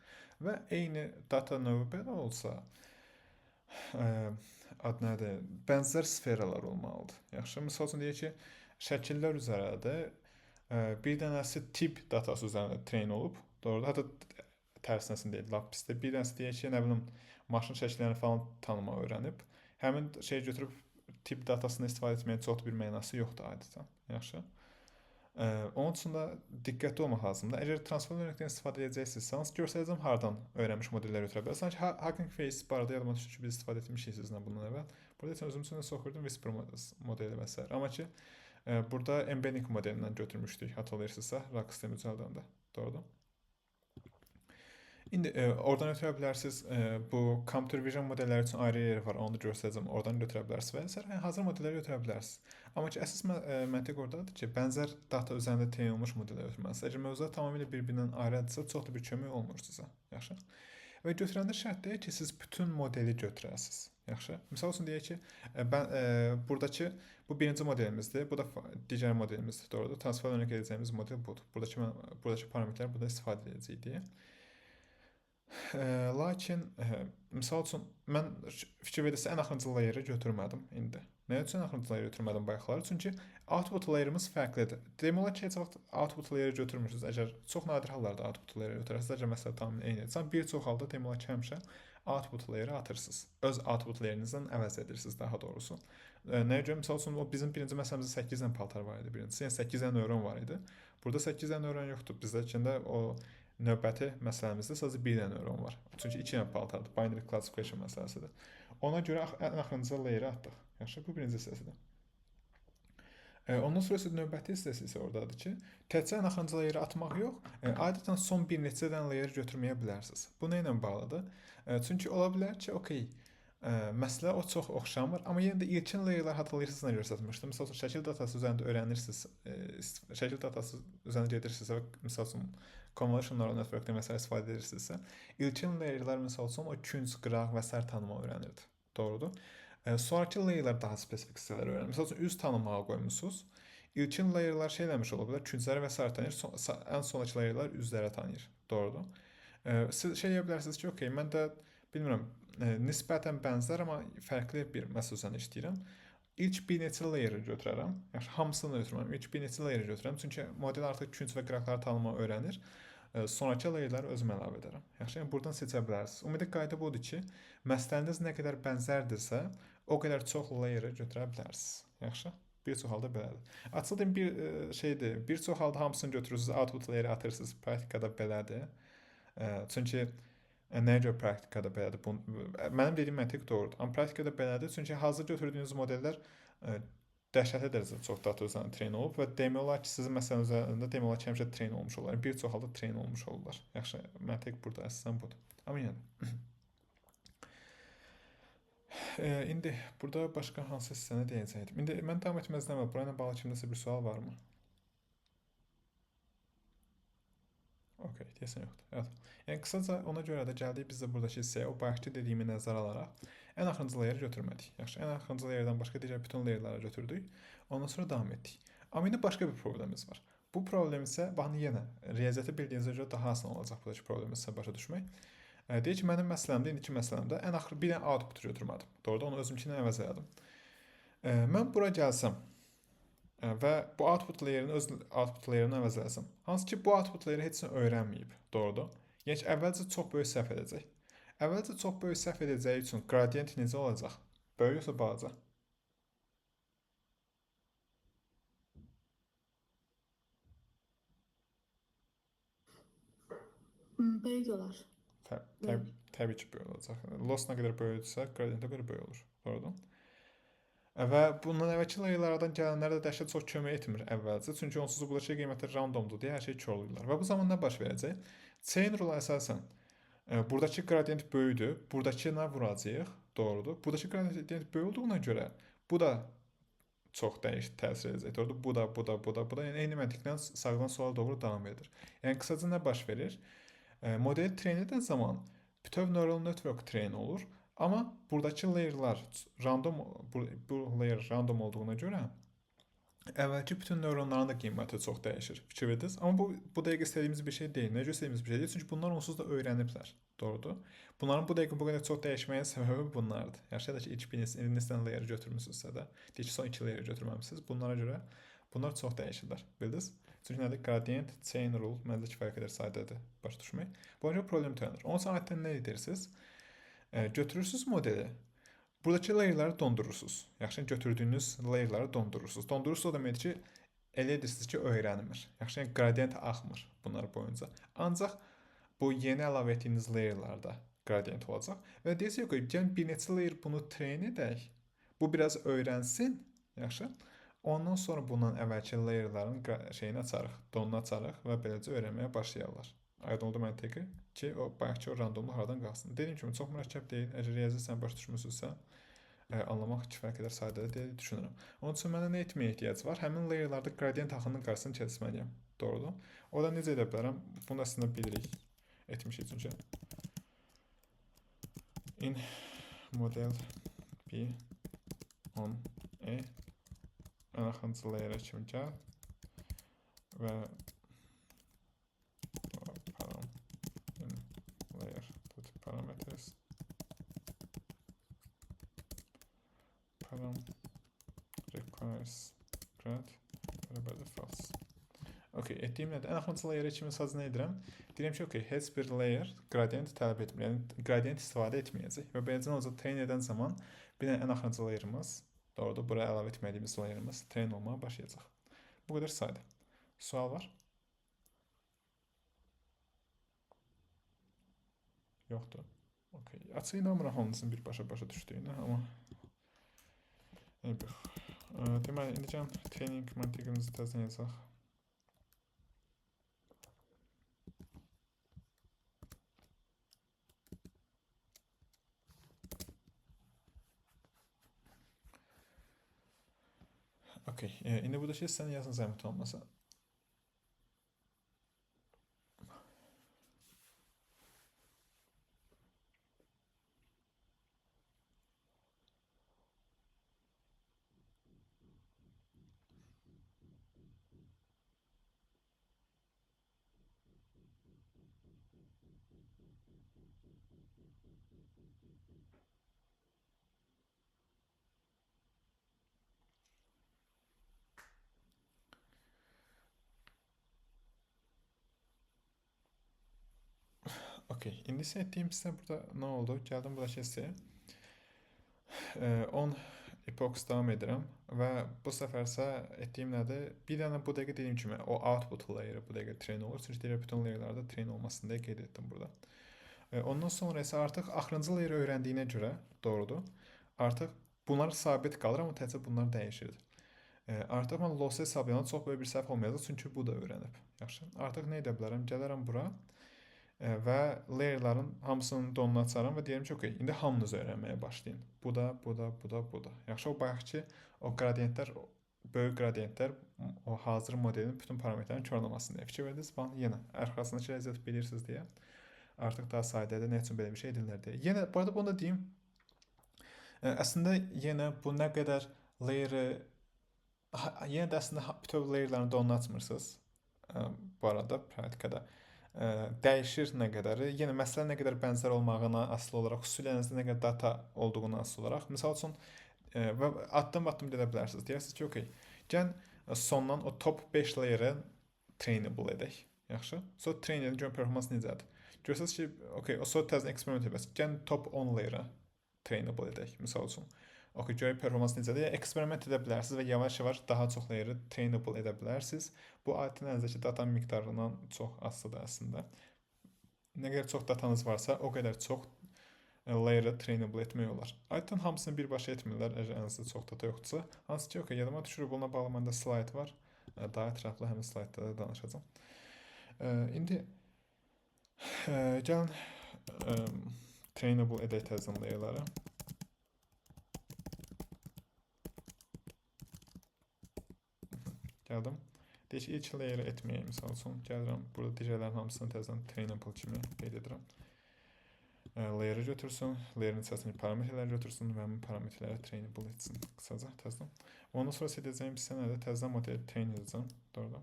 Və eyni data növü belə olsa, ad nədir? Bənzər sferalar olmalıdır. Yaxşı. Məsəl üçün deyək ki, şəkillər üzərində bir dənəsi tip datası üzərində treyn olub. Doğrudur. Hətta tərsinəsini deyil, lap pisdir. Bir dənəsi deyək ki, nə bilim, maşın şəkillərini falan tanımaq öyrənib. Həmin şeyi götürüb tip datasını istifadə etməyə çox bir mənası yoxdur adətən. Yaxşı. Onun üçün də diqqətli olmaq lazımdır. Əgər transfer learningdən istifadə edəcəksinizsə, göstərəcəm hardan öyrənmiş modelləri götürə bilərsiniz. Sanki Hugging Face barədə yadıma düşdü ki, biz istifadə etmişik sizinlə bundan əvvəl. Burada özüm üçün də soxurdum Whisper modeli və s. Amma ki, burada embedding modelindən götürmüşdük, hatırlayırsınızsa, RAG sistemi düzəldəndə. Doğrudur. İndi oradan götürə bilərsiniz. Bu computer vision modelləri üçün ayrı yeri var, onu da göstərəcəm. Oradan götürə bilərsiniz və hazır modelləri götürə bilərsiniz. Amma ki, əsas məntiq oradadır ki, bənzər data üzərində treyn olmuş modelləri götürməlisiniz. Əgər mövzular tamamilə bir-birindən ayrıdırsa, çox da bir kömək olmur sizə. Yaxşı. Və götürəndə şərt deyil ki, siz bütün modeli götürəsiniz. Yaxşı. Məsəl üçün deyək ki, buradakı bu birinci modelimizdir, bu da digər modelimizdir, doğrudur. Transfer learning edəcəyimiz model budur. Buradakı parametrlər burada istifadə edəcəyik. Lakin misal üçün mən fikir verirsə ən axırıncı layeri götürmədim indi. Nə üçün axırıncı layeri götürmədim bayaqları? Çünki output layerimiz fərqlidir. Demək olar ki, heç vaxt output layeri götürmürsünüz. Əgər çox nadir hallarda output layeri götürərsiniz, əgər məsələ tamamilə eynidirsə, bir çox halda demək olar ki, həmişə output layeri atırsınız. Öz output layerinizdən əvəz edirsiniz daha doğrusu. Nəyə görə? Məsəl üçün, bizim birinci məsələmizdə 8 dənə paltar var idi birincisi. Yəni 8 dənə nöron var idi. Burada 8 dənə nöron yoxdur. Bizdəkində o növbəti məsələmizdə sadəcə 1 dənə nöron var. Çünki 2 dənə paltardır. Binary classification məsələsidir. Ona görə ən axırıncı layeri atdıq. Yaxşı, bu birinci hissəsidir. Ondan sonra növbəti hissəsi isə oradadır ki, təkcə ən axırıncı layeri atmaq yox, adətən son bir neçə dənə layeri götürməyə bilərsiniz. Bu nə ilə bağlıdır? Çünki ola bilər ki, okey, məsələ o çox oxşamır, amma yenə də ilkin layerlər hatırlayırsınızla görə satmışdım. Məsəl üçün, şəkil datası üzərində öyrənirsiniz, şəkil datası üzərində gedirsinizsə və məsəl üçün convolution neural network'dən məsələ istifadə edirsinizsə, ilkin layerlər məsəl üçün o künc, qıraq və sair tanımağı öyrənirdi. Doğrudur. Sonraki layerlər daha spesifik hissələr öyrənir. Məsəl üçün, üz tanımağa qoymusunuz. İlkin layerlər şey eləmiş ola bilər, küncləri və sair tanıyır, ən sonraki layerlər üzlərə tanıyır. Doğrudur. Siz şey edə bilərsiniz ki, okey, mən də bilmirəm, nisbətən bənzər, amma fərqli bir məsələ üzərində işləyirəm. İlk bir neçə layeri götürərəm. Yəni hamısını götürməm. İlk bir neçə layeri götürərəm. Çünki model artıq künc və qıraqları tanımağı öyrənir. Sonraki layerləri özüm əlavə edərəm. Yaxşı, yəni buradan seçə bilərsiniz. Ümumi qayda budur ki, məsələniz nə qədər bənzərdirsə, o qədər çox layeri götürə bilərsiniz. Yaxşı? Bir çox halda belədir. Açıldığım bir şeydir. Bir çox halda hamısını götürürsünüz, output layeri atırsınız. Praktikada belədir. Çünki nəyə görə praktikada belədir? Mənim dediyim məntiq doğrudur. Amma praktikada belədir. Çünki hazır götürdüyünüz modellər dəhşətli dərəcədə çox data üzərində train olub və demək olar ki, sizin məsələniz üzərində demək olar ki, həmişə train olmuş olar. Bir çox halda train olmuş olurlar. Yaxşı, məntiq burada əsasən budur. Amma yenə də. İndi burada başqa hansı hissəni deyəcəkdim. İndi mən davam etməzdən əvvəl burayla bağlı kimdəsə bir sual varmı? Okey, deyəsən yoxdur. Evet. Yəni qısaca ona görə də gəldik biz də buradakı hissəyə o bayaqki dediyimi nəzərə alaraq ən axırıncı layeri götürmədik. Yaxşı, ən axırıncı layerdən başqa digər bütün layerləri götürdük. Ondan sonra davam etdik. Amma indi başqa bir problemimiz var. Bu problem isə baxın yenə riyaziyyatı bildiyinizə görə daha asan olacaq buradakı problemi sizə başa düşmək. Deyək ki, mənim məsələmdə, indiki məsələmdə ən axır bir dənə output götürmədim. Doğrudan onu özümkindən əvəz elədim. Mən bura gəlsəm və bu output layerini öz output layerini əvəz eləsəm, hansı ki bu output layeri heç nə öyrənməyib. Doğrudur. Yəni ki, əvvəlcə çox böyük səhv edəcək. Əvvəlcə çox böyük səhv edəcəyi üçün gradient necə olacaq? Böyük yoxsa balaca? Böyük olar. Təbii ki, böyük olacaq. Loss nə qədər böyükdürsə, gradient də böyük olur. Doğrudur. Və bundan əvvəlki layerlərdən gələnlər də dəhşət çox kömək etmir əvvəlcə. Çünki onsuz buradakı qiymətlər randomdur deyə hər şey korlayırlar. Və bu zaman nə baş verəcək? Chain rule əsasən buradakı gradient böyükdür. Buradakına vuracağıq. Doğrudur. Buradakı gradient böyük olduğuna görə bu da çox dəyişik təsir edəcək. Doğrudur. Bu da. Yəni eyni məntiqlə sağdan sola doğru davam edir. Yəni qısaca nə baş verir? Modeli train edən zaman bütöv neural network train olur. Amma buradakı layerlər bu layer random olduğuna görə əvvəlki bütün nöronların da qiyməti çox dəyişir. Fikir verdiniz? Amma bu dəqiqə istədiyimiz bir şey deyil. Nə istədiyimiz bir şey deyil? Çünki bunlar onsuz da öyrəniblər. Doğrudur. Bunların bu dəqiqə bu qədər çox dəyişməyin səbəbi bunlardır. Yaxşı da ki, ilk bir neçə layeri götürmüsünüzsə də, deyək ki, son 2 layeri götürməmisiniz. Bunlara görə bunlar çox dəyişirlər. Bildiniz? Çünki nədir? Gradient, chain rule, məncə kifayət qədər sadədir başa düşmək. Bu görə problem törənir. Onun üçün adətən nə edirsiniz? Götürürsünüz modeli. Buradakı layerləri dondurursunuz. Yaxşı, götürdüyünüz layerləri dondurursunuz. Dondurursunuz o demək ki, elə edirsiniz ki, öyrənmir. Yaxşı, yəni gradient axmır bunlar boyunca. Ancaq bu yeni əlavə etdiyiniz layerlərdə gradient olacaq. Və deyirsiniz ki, gəlin bir neçə layer bunu train edək. Bu biraz öyrənsin. Yaxşı. Ondan sonra bundan əvvəlki layerlərin şeyini açarıq, donunu açarıq və beləcə öyrənməyə başlayarlar. Aydın oldu məntiqi ki, o bayaqki o randomluq haradan qalsın. Dediyim kimi, çox mürəkkəb deyil. Əgər riyaziyyat sən başa düşmüsünüzsə, anlamaq kifayət qədər sadədir deyə düşünürəm. Onun üçün mənə nə etməyə ehtiyac var? Həmin layerlarda gradient axının qarşısını kəsməliyəm. Doğrudur. O da necə edə bilərəm? Bunu əslində bilirik. Etmişik çünki. In model B on A ən axırıncı layerə kimi gəl və layer parameters param First grad bərabərdir false. Okay, etdiyim nədir? Ən axırıncı layerə kimi sadəcə nə edirəm? Deyirəm ki, okay, heç bir layer gradient tələb etmir. Yəni gradient istifadə etməyəcək. Və beləcə olacaq train edən zaman bir dənə ən axırıncı layerimiz, doğrudur, buraya əlavə etmədiyimiz layerimiz train olmağa başlayacaq. Bu qədər sadə. Sual var? Yoxdur. Okay. Açıq inanmıram hamınızın birbaşa başa düşdüyünə, amma deməli, indi gəlin training mantiqimizi təzdən yazaq. Okay, indi burada şey sən yazın zəhmət olmasa. Okay, indi isə etdiyim sizə burada nə oldu? Gəldim burada şeysə 10 epox davam edirəm və bu səfər isə etdiyim nədir? Bir dənə bu dəqiqə dediyim kimi o output layer'ı bu dəqiqə train olur. Çünki digər bütün layer'larda train olmasını da qeyd etdim burada. Ondan sonra isə artıq axırıncı layer'ı öyrəndiyinə görə, doğrudur. Artıq bunlar sabit qalır, amma təkcə bunlar dəyişir. Artıq mən loss hesablayan çox böyük bir səhv olmayacaq, çünki bu da öyrənib. Yaxşı. Artıq nə edə bilərəm? Gələrəm bura və layer'ların hamısını donuna açaram və deyirəm ki, okay, indi hamınız öyrənməyə başlayın. Bu da, bu da, bu da, bu da. Yaxşı, o bayaqki o qradiyentlər, böyük qradiyentlər o hazır modelin bütün parametrlərini korlamasın deyə fikir verdiniz. Bax, yenə arxasındakı rəziyyəti bilirsiniz deyə. Artıq daha sayədə nə üçün belə bir şey edirlər deyə. Yenə, bu arada bunu da deyim. Əslində, yenə bu nə qədər layer'ı, yenə də əslində bütün layer'ların donunu açmırsınız. Bu arada, praktikada. Dəyişir nə qədəri. Yenə məsələ nə qədər bənzər olmağına asılı olaraq, xüsusiyyənizdə nə qədər data olduğuna asılı olaraq. Misal üçün, və addım-addım deyə bilərsiniz. Deyirsiniz ki, okay, gəlin sondan o top 5 layer'ı trainable edək. Yaxşı? Sonra train edin, görün performans necədir. Görürsünüz ki, okay, o sonra təzədən eksperiment edəsiniz. Gəlin top 10 layer'ı trainable edək. Misal üçün. Okay, görün performans necədir. Yəni, eksperiment edə bilərsiniz və yavaş-yavaş daha çox layer'ı trainable edə bilərsiniz. Bu adətən əlinizdə data miqdarından çox asılıdır əslində. Nə qədər çox datanız varsa, o qədər çox layer'ı trainable etmək olar. Adətən hamısını birbaşa etmirlər, əgər əlinizdə çox data yoxdursa. Hansı ki, okay, yadıma düşür, bununla bağlı məndə slide var. Daha ətraflı həmin slaytda da danışacağım. İndi gəlin trainable edək təzən layer'ları. Gəldim. Deyək ki, ilk layer'ı etməyəyim, misal üçün. Gəlirəm, burada digərlərin hamısını təzədən trainable kimi qeyd edirəm. Layer'ı götürsün, layer'ın içərisindəki parametrləri götürsün və həmin parametrləri trainable etsin. Qısaca təzədən. Ondan sonra edəcəyim hissə nədir? Təzədən modeli train edəcəm. Doğru.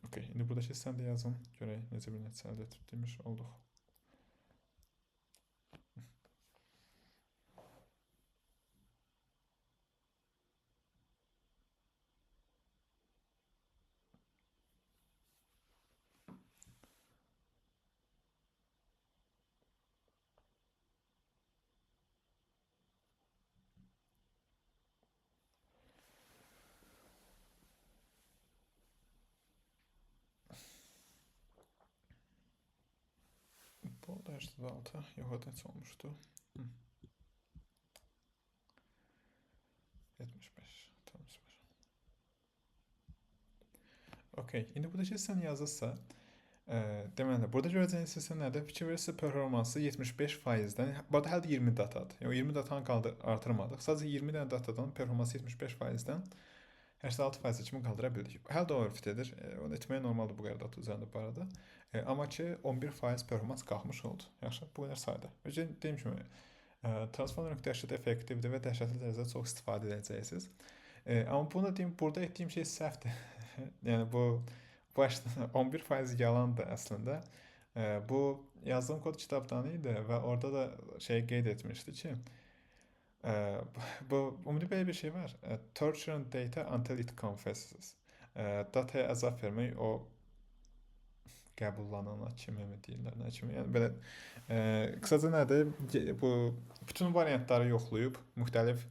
Okay, indi buradakı hissəni də yazım. Görək necə bir nəticə əldə etdirmiş olduq. Bu da 86, yox, neçə olmuşdu? 75, tamam, süper. Okay, indi buradakı sən yazırsa, deməli, burada görəcəyiniz hissə nədir? Fikir verirsə performansı 75%-dən, bu arada hələ 20 datadır. Yəni 20 datanı artırmadıq. Sadəcə 20 dənə datadan performansı 75%-dən 86% kimi qaldıra bildik. Hələ də overfit-edir. Onu etmək normaldır bu qədər data üzərində bu arada. Amma ki 11% performans qalxmış oldu. Yaxşı, bu qədər sayda. Deyim kimi, transformer dəhşətli effektivdir və dəhşətli dərəcədə çox istifadə edəcəksiniz. Amma bunu da deyim, burada etdiyim şey səhvdir. Yəni bu 11% yalandır əslində. Bu yazdığım kod kitabdan idi və orada da şey qeyd etmişdi ki, bu ümumiyyətlə belə bir şey var. Torturing data until it confesses. Dataya əzab vermək o qəbullanana kimi mi deyirlər, nə kimi? Yəni belə qısaca nədir? Bu bütün variantları yoxlayıb müxtəlif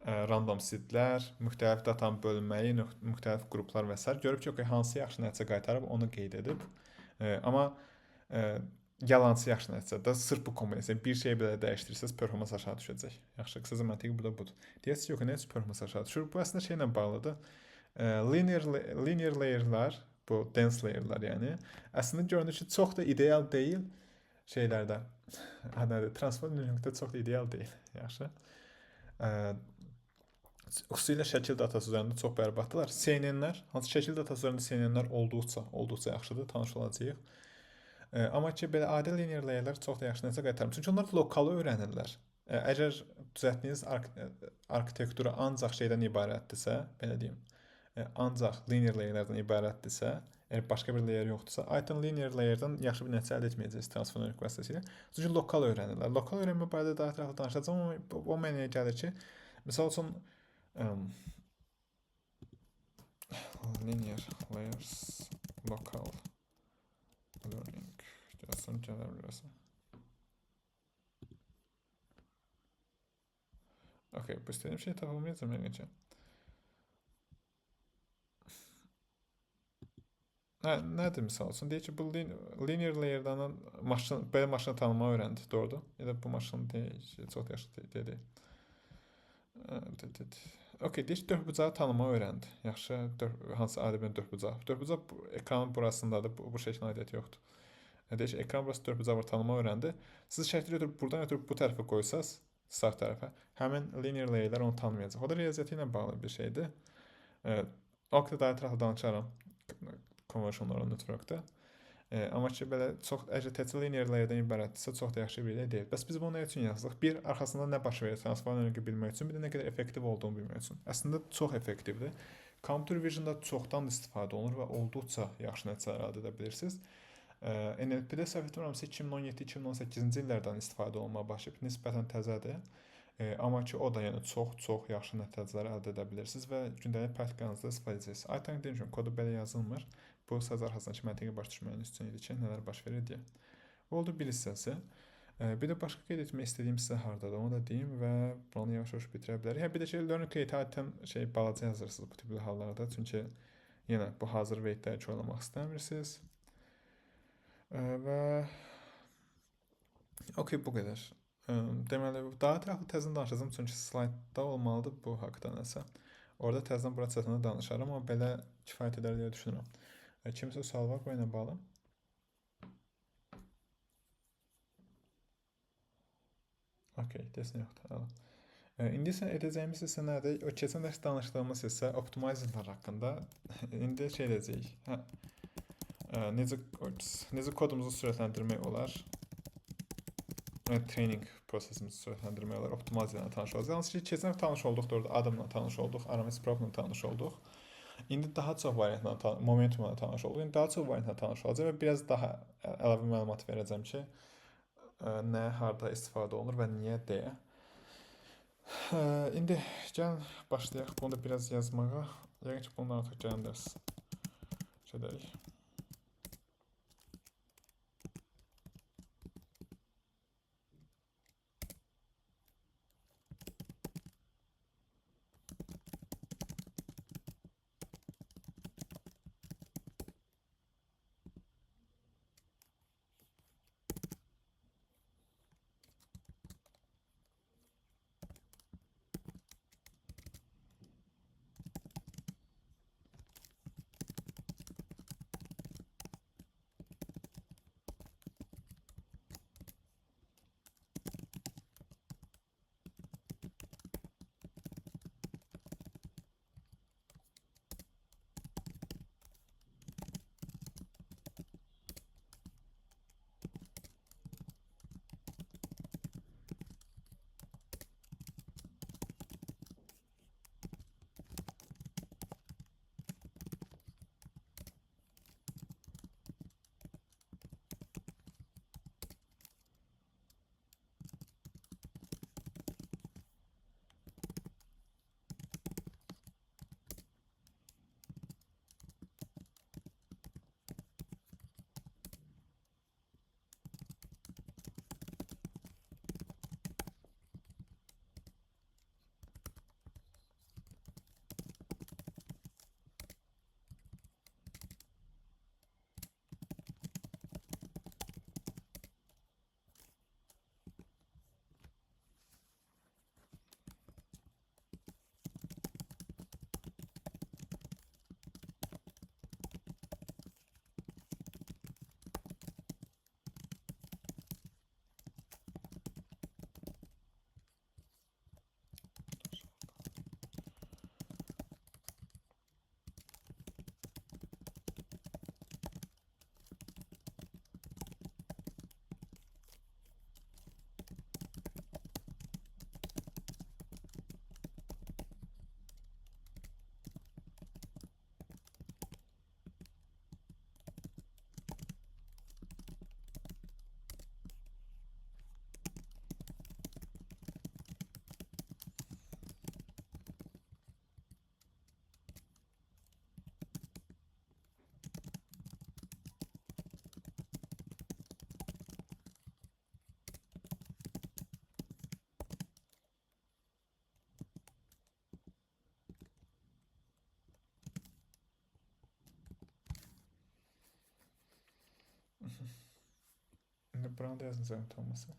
random seedlər, müxtəlif datanın bölünməyi, müxtəlif qruplar və s. görüb ki, okay, hansı yaxşı nəticə qaytarıb onu qeyd edib. Amma yalançı yaxşı nəticə də sırf bu kombinasiya bir şey belə dəyişdirsəz performans aşağı düşəcək. Yaxşı, qısaca məntiqi burada budur. Deyəsiz ki, yox, nə üçün performans aşağı düşür? Bu əslində şeylə bağlıdır. Linear layer'lar, bu dense layer'lar yəni əslində görünür ki, çox da ideal deyil şeylərdə. Nədir? Transform learningdə çox da ideal deyil. Yaxşı. Xüsusilə şəkil datası üzərində çox bərbaddılar. CNN-lər, hansı şəkil datası üzərində CNN-lər olduqca yaxşıdır, tanış olacağıq. Amma ki, belə adi linear layer'lər çox da yaxşı nəticə qaytarmır. Çünki onlar lokalı öyrənirlər. Əgər düzəltdiyiniz arxitektura ancaq şeydən ibarətdirsə, belə deyim, ancaq linear layer'lərdən ibarətdirsə, əgər başqa bir layer yoxdursa, aydın linear layer'dan yaxşı bir nəticə əldə etməyəcəksiniz transform learning vasitəsilə. Çünki lokal öyrənirlər. Lokal öyrənmə barədə daha ətraflı danışacağam, amma o mənəyə gəlir ki, misal üçün linear layers local learning. Gəlsin, gələ bilərsən. Okay, bu istədiyim şey tapılmayacaq məncə. Nədir misal üçün? Deyək ki, bu linear layer'dan belə maşını tanımağı öyrəndi, doğrudur? Ya da bu maşını deyək, çox yaxşı dedi. Okay, deyək ki, dördbucağı tanımağı öyrəndi. Yaxşı, hansı adi bir dördbucaq? Dördbucaq ekranın burasındadır, bu şəklin aidiyyəti yoxdur. Deyək ki, ekran burası dördbucağı var, tanımağı öyrəndi. Siz şəkli götürüb buradan ötürüb bu tərəfə qoysaz, sağ tərəfə, həmin linear layer'lər onu tanımayacaq. O da riyaziyyatı ilə bağlı bir şeydir. O qədər daha ətraflı danışaram conversionların networkda. Amma ki, belə çox, əgər təkcə linear layer'dən ibarətdirsə, çox da yaxşı bir şey deyil. Bəs biz bunu nə üçün yazdıq? Bir, arxasında nə baş verir transform learningi bilmək üçün, bir də nə qədər effektiv olduğunu bilmək üçün. Əslində çox effektivdir. Computer vision'da çoxdan istifadə olunur və olduqca yaxşı nəticələr əldə edə bilirsiniz. NLP-də səhv etmirəmsə 2017-2018-ci illərdən istifadə olunmağa başlayıb, nisbətən təzədir. Amma ki, o da yəni çox yaxşı nəticələr əldə edə bilirsiniz və gündəlik praktikanızda istifadə edəcəksiniz. Aytan demişəm, kodu belə yazılmır. Bu sadəcə arxasındakı məntiqi başa düşməyiniz üçün idi ki, nələr baş verir deyə. Oldu bir hissəsi. Bir də başqa qeyd etmək istədiyim sizə hardadır, onu da deyim və bunu yavaş-yavaş bitirə bilərik. Bir də ki, learning rate adətən balaca yazırsınız bu tipli hallarda, çünki yenə bu hazır weight-ləri çoxlamaq istəmirsiniz. Və okey, bu qədər. Deməli, daha ətraflı təzən danışacağım, çünki slaydda olmalıdır bu haqda nəsə. Orada təzən bura çatanda danışarım, amma belə kifayət edər deyə düşünürəm. Kimsə sual var bu ilə bağlı? Okey, desin yoxdur. İndi isə edəcəyimiz isə nədir? O keçən dərs danışdığımız isə optimizerlər haqqında. İndi şey edəcəyik. Necə kodumuzu sürətləndirmək olar? Training prosesimizi sürətləndirmək olar. Optimizerlə tanış olacaq. Yalnız ki, keçən dərs tanış olduq, orada adımla tanış olduq, Aramis Prop-la tanış olduq. İndi daha çox variantla, momentumla tanış olduq. İndi daha çox variantla tanış olacaq və biraz daha əlavə məlumat verəcəm ki, nə, harda istifadə olunur və niyə deyə. İndi gəlin başlayaq. Bunu da biraz yazmağa. Yəqin ki, bundan artıq gələn dərs gedərik. İndi buranı da yazın zəhmət olmasa.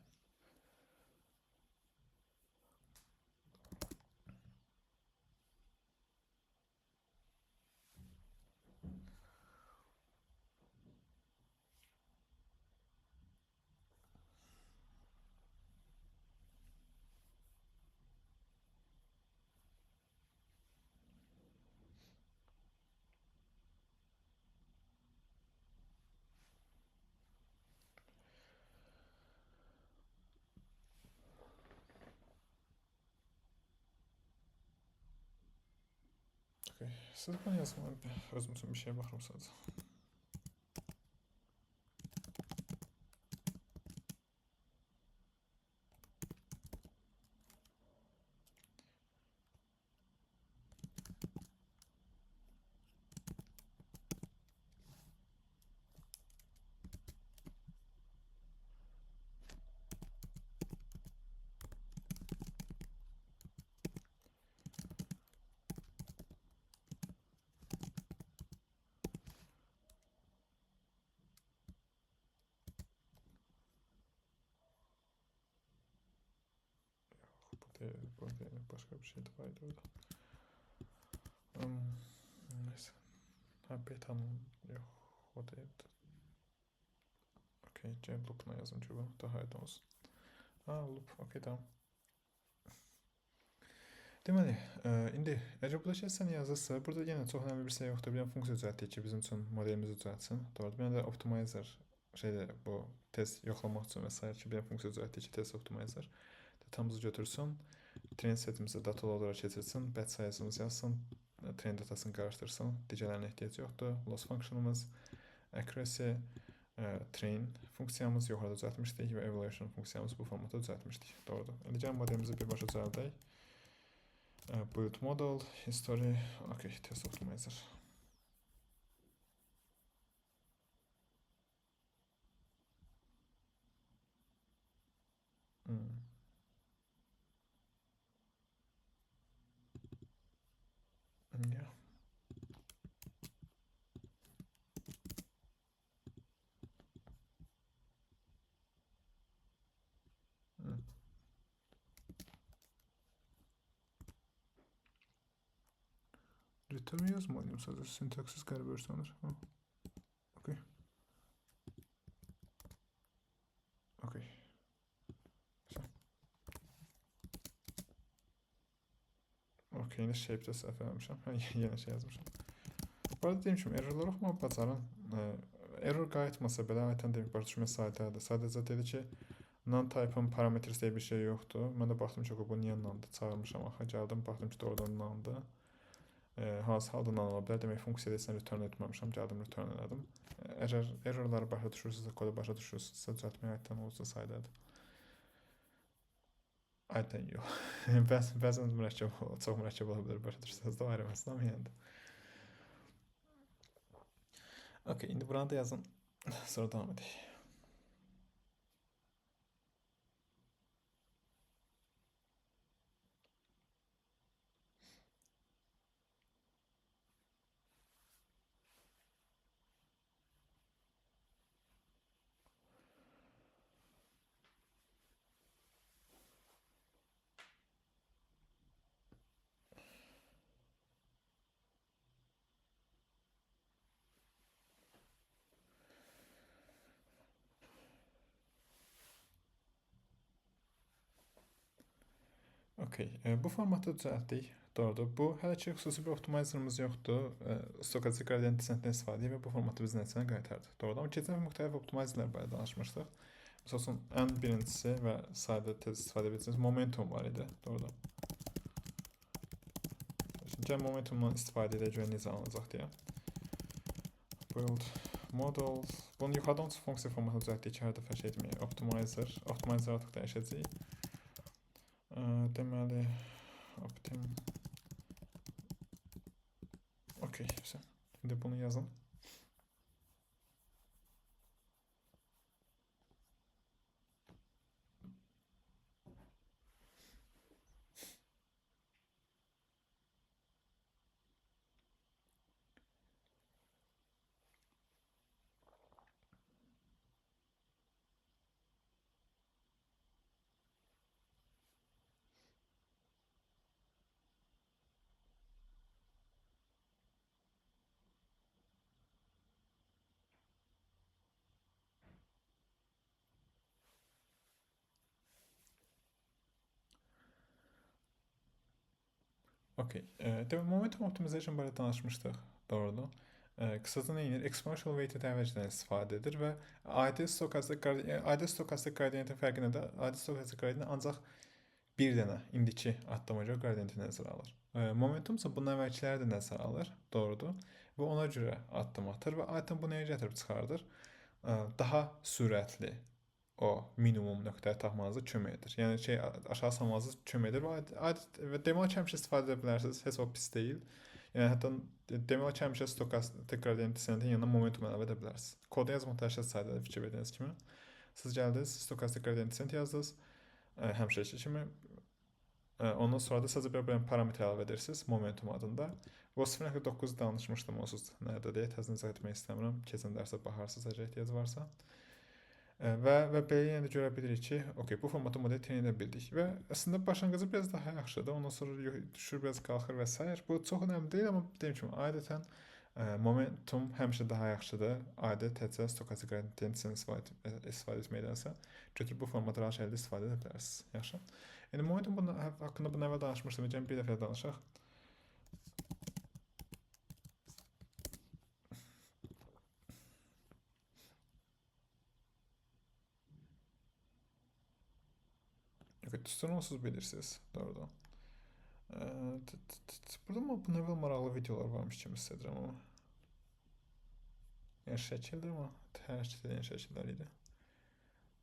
Okay. Siz bunu yazın. Ben özüm üçün bir şeye baxıram sadəcə. Bu deyil, başqa bir şey də var idi orada. Neyse. Ha, betanın yox, o deyildi. Okay, C loop'una yazım ki bu daha aydın olsun. Ha, loop, okay, tamam. Deməli, indi əgər bu da şey sən yazırsa, burada yenə çox önəmli bir şey yoxdur. Bir dənə funksiya düzəltdik ki, bizim üçün modelimizi düzəltsin. Doğru. Bir dənə də optimizer şeydə bu test yoxlamaq üçün və s. ki, bir dənə funksiya düzəltdik ki, test optimizer datamızı götürsün, train setimizi data olaraq keçirsin, batch sayısımızı yazsın, train datasını qarışdırsın, digərlərinə ehtiyac yoxdur. Loss functionımız, accuracy, train funksiyamız yuxarıda düzəltmişdik və evaluation funksiyamızı bu formatda düzəltmişdik. Doğrudur. İndi gəlin modelimizi birbaşa düzəldək. Build model, history, okay, test optimizer. Yeah. Return yazmalıyım sadece. Sintaksiz qəribə sanır. Okay. Okay. Okay, yine shape'də səhv eləmişəm. Yenə şey yazmışam. Bu arada deyim ki, errorları oxumaq bacarın. Error qayıtmasa belə aytan demək başa düşmək saydadır. Sadəcə dedi ki, non-type'ın parametrisi deyə bir şey yoxdur. Mən də baxdım ki, bu niyə non-dır? Çağırmışam axı, gəldim, baxdım ki, doğrudan non-dır. Hansı halda non ola bilər? Demək funksiya desən return etməmişəm, gəldim return elədim. Əgər errorları başa düşürsünüzsə, kodu başa düşürsünüzsə, düzəltmək aytan olsa saydadır. Aytan yox. Bəzən mürəkkəb, çox mürəkkəb ola bilər, başa düşürsünüz də ayrı məsələ amma yəni. Okay, indi buranı da yazın. Sonra devam edək. Okay, bu formatda düzəltdik. Doğrudur. Bu hələ ki xüsusi bir optimizerimiz yoxdur. Stochastic gradient descentdən istifadə edib və bu formatı biz nəticəni qaytardı. Doğrudur. Amma keçən müxtəlif optimizerlər barədə danışmışdıq. Məsələn, ən birincisi və sadə tez istifadə edəcəyiniz momentum var idi. Doğrudur. Şimdi gəl momentumdan istifadə edək görə necə alınacaq deyə. Build model. Bunu yuxarıdan funksiya formatına düzəltdik ki, hər dəfə şey etməyək. Optimizer artıq dəyişəcəyik. Deməli, optim. Okay, güzel. Şimdi bunu yazın. Okey. Demek momentum optimization barədə danışmışdıq. Doğrudur. Qısaca nə edir? Exponential weighted average-dən istifadə edir və adi stokastik qradiyentin fərqi nədir? Adi stokastik qradiyent ancaq bir dənə indiki addıma görə qradiyenti nəzərə alır. Momentum isə bunun əvvəlkiləri də nəzərə alır. Doğrudur. Və ona görə addım atır və adətən bu nəyə gətirib çıxardır? Daha sürətli o minimum nöqtəyə tapmanıza kömək edir. Yəni aşağı salmanıza kömək edir və demək olar ki, həmişə istifadə edə bilərsiniz. Heç o pis deyil. Yəni hətta demək olar ki, həmişə stokastik qradiyent desentinin yanına momentum əlavə edə bilərsiniz. Kodu yazmaqda hər şey sadədir fikir verdiyiniz kimi. Siz gəldiniz, stokastik qradiyent desent yazdınız. Həmişəki kimi. Ondan sonra da sadəcə bir parametr əlavə edirsiniz momentum adında. O 0.9 danışmışdım onsuz nədir deyə təzə izah etmək istəmirəm. Keçən dərsə baxarsınız əgər ehtiyac varsa. Və belə yenə də görə bilirik ki, okey, bu formatda model treyn edə bildik və əslində başlanğıcı biraz daha yaxşıdır. Ondan sonra düşür, biraz qalxır və s. Bu çox önəmli deyil, amma dediyim kimi adətən momentum həmişə daha yaxşıdır. Adi təkcə stokastik qradiyentdən istifadə etməkdənsə götürüb bu formatda rahat şəkildə istifadə edə bilərsiniz. Yaxşı. Yəni momentum haqqında bundan əvvəl danışmışdım. Yəni bir dəfə danışaq. Düsturunsuz bilirsiniz. Doğrudur. Burada mı bundan əvvəl maraqlı videolar varmış kimi hiss edirəm amma. Yəni şəkildir amma tərkib edən şəkillər idi.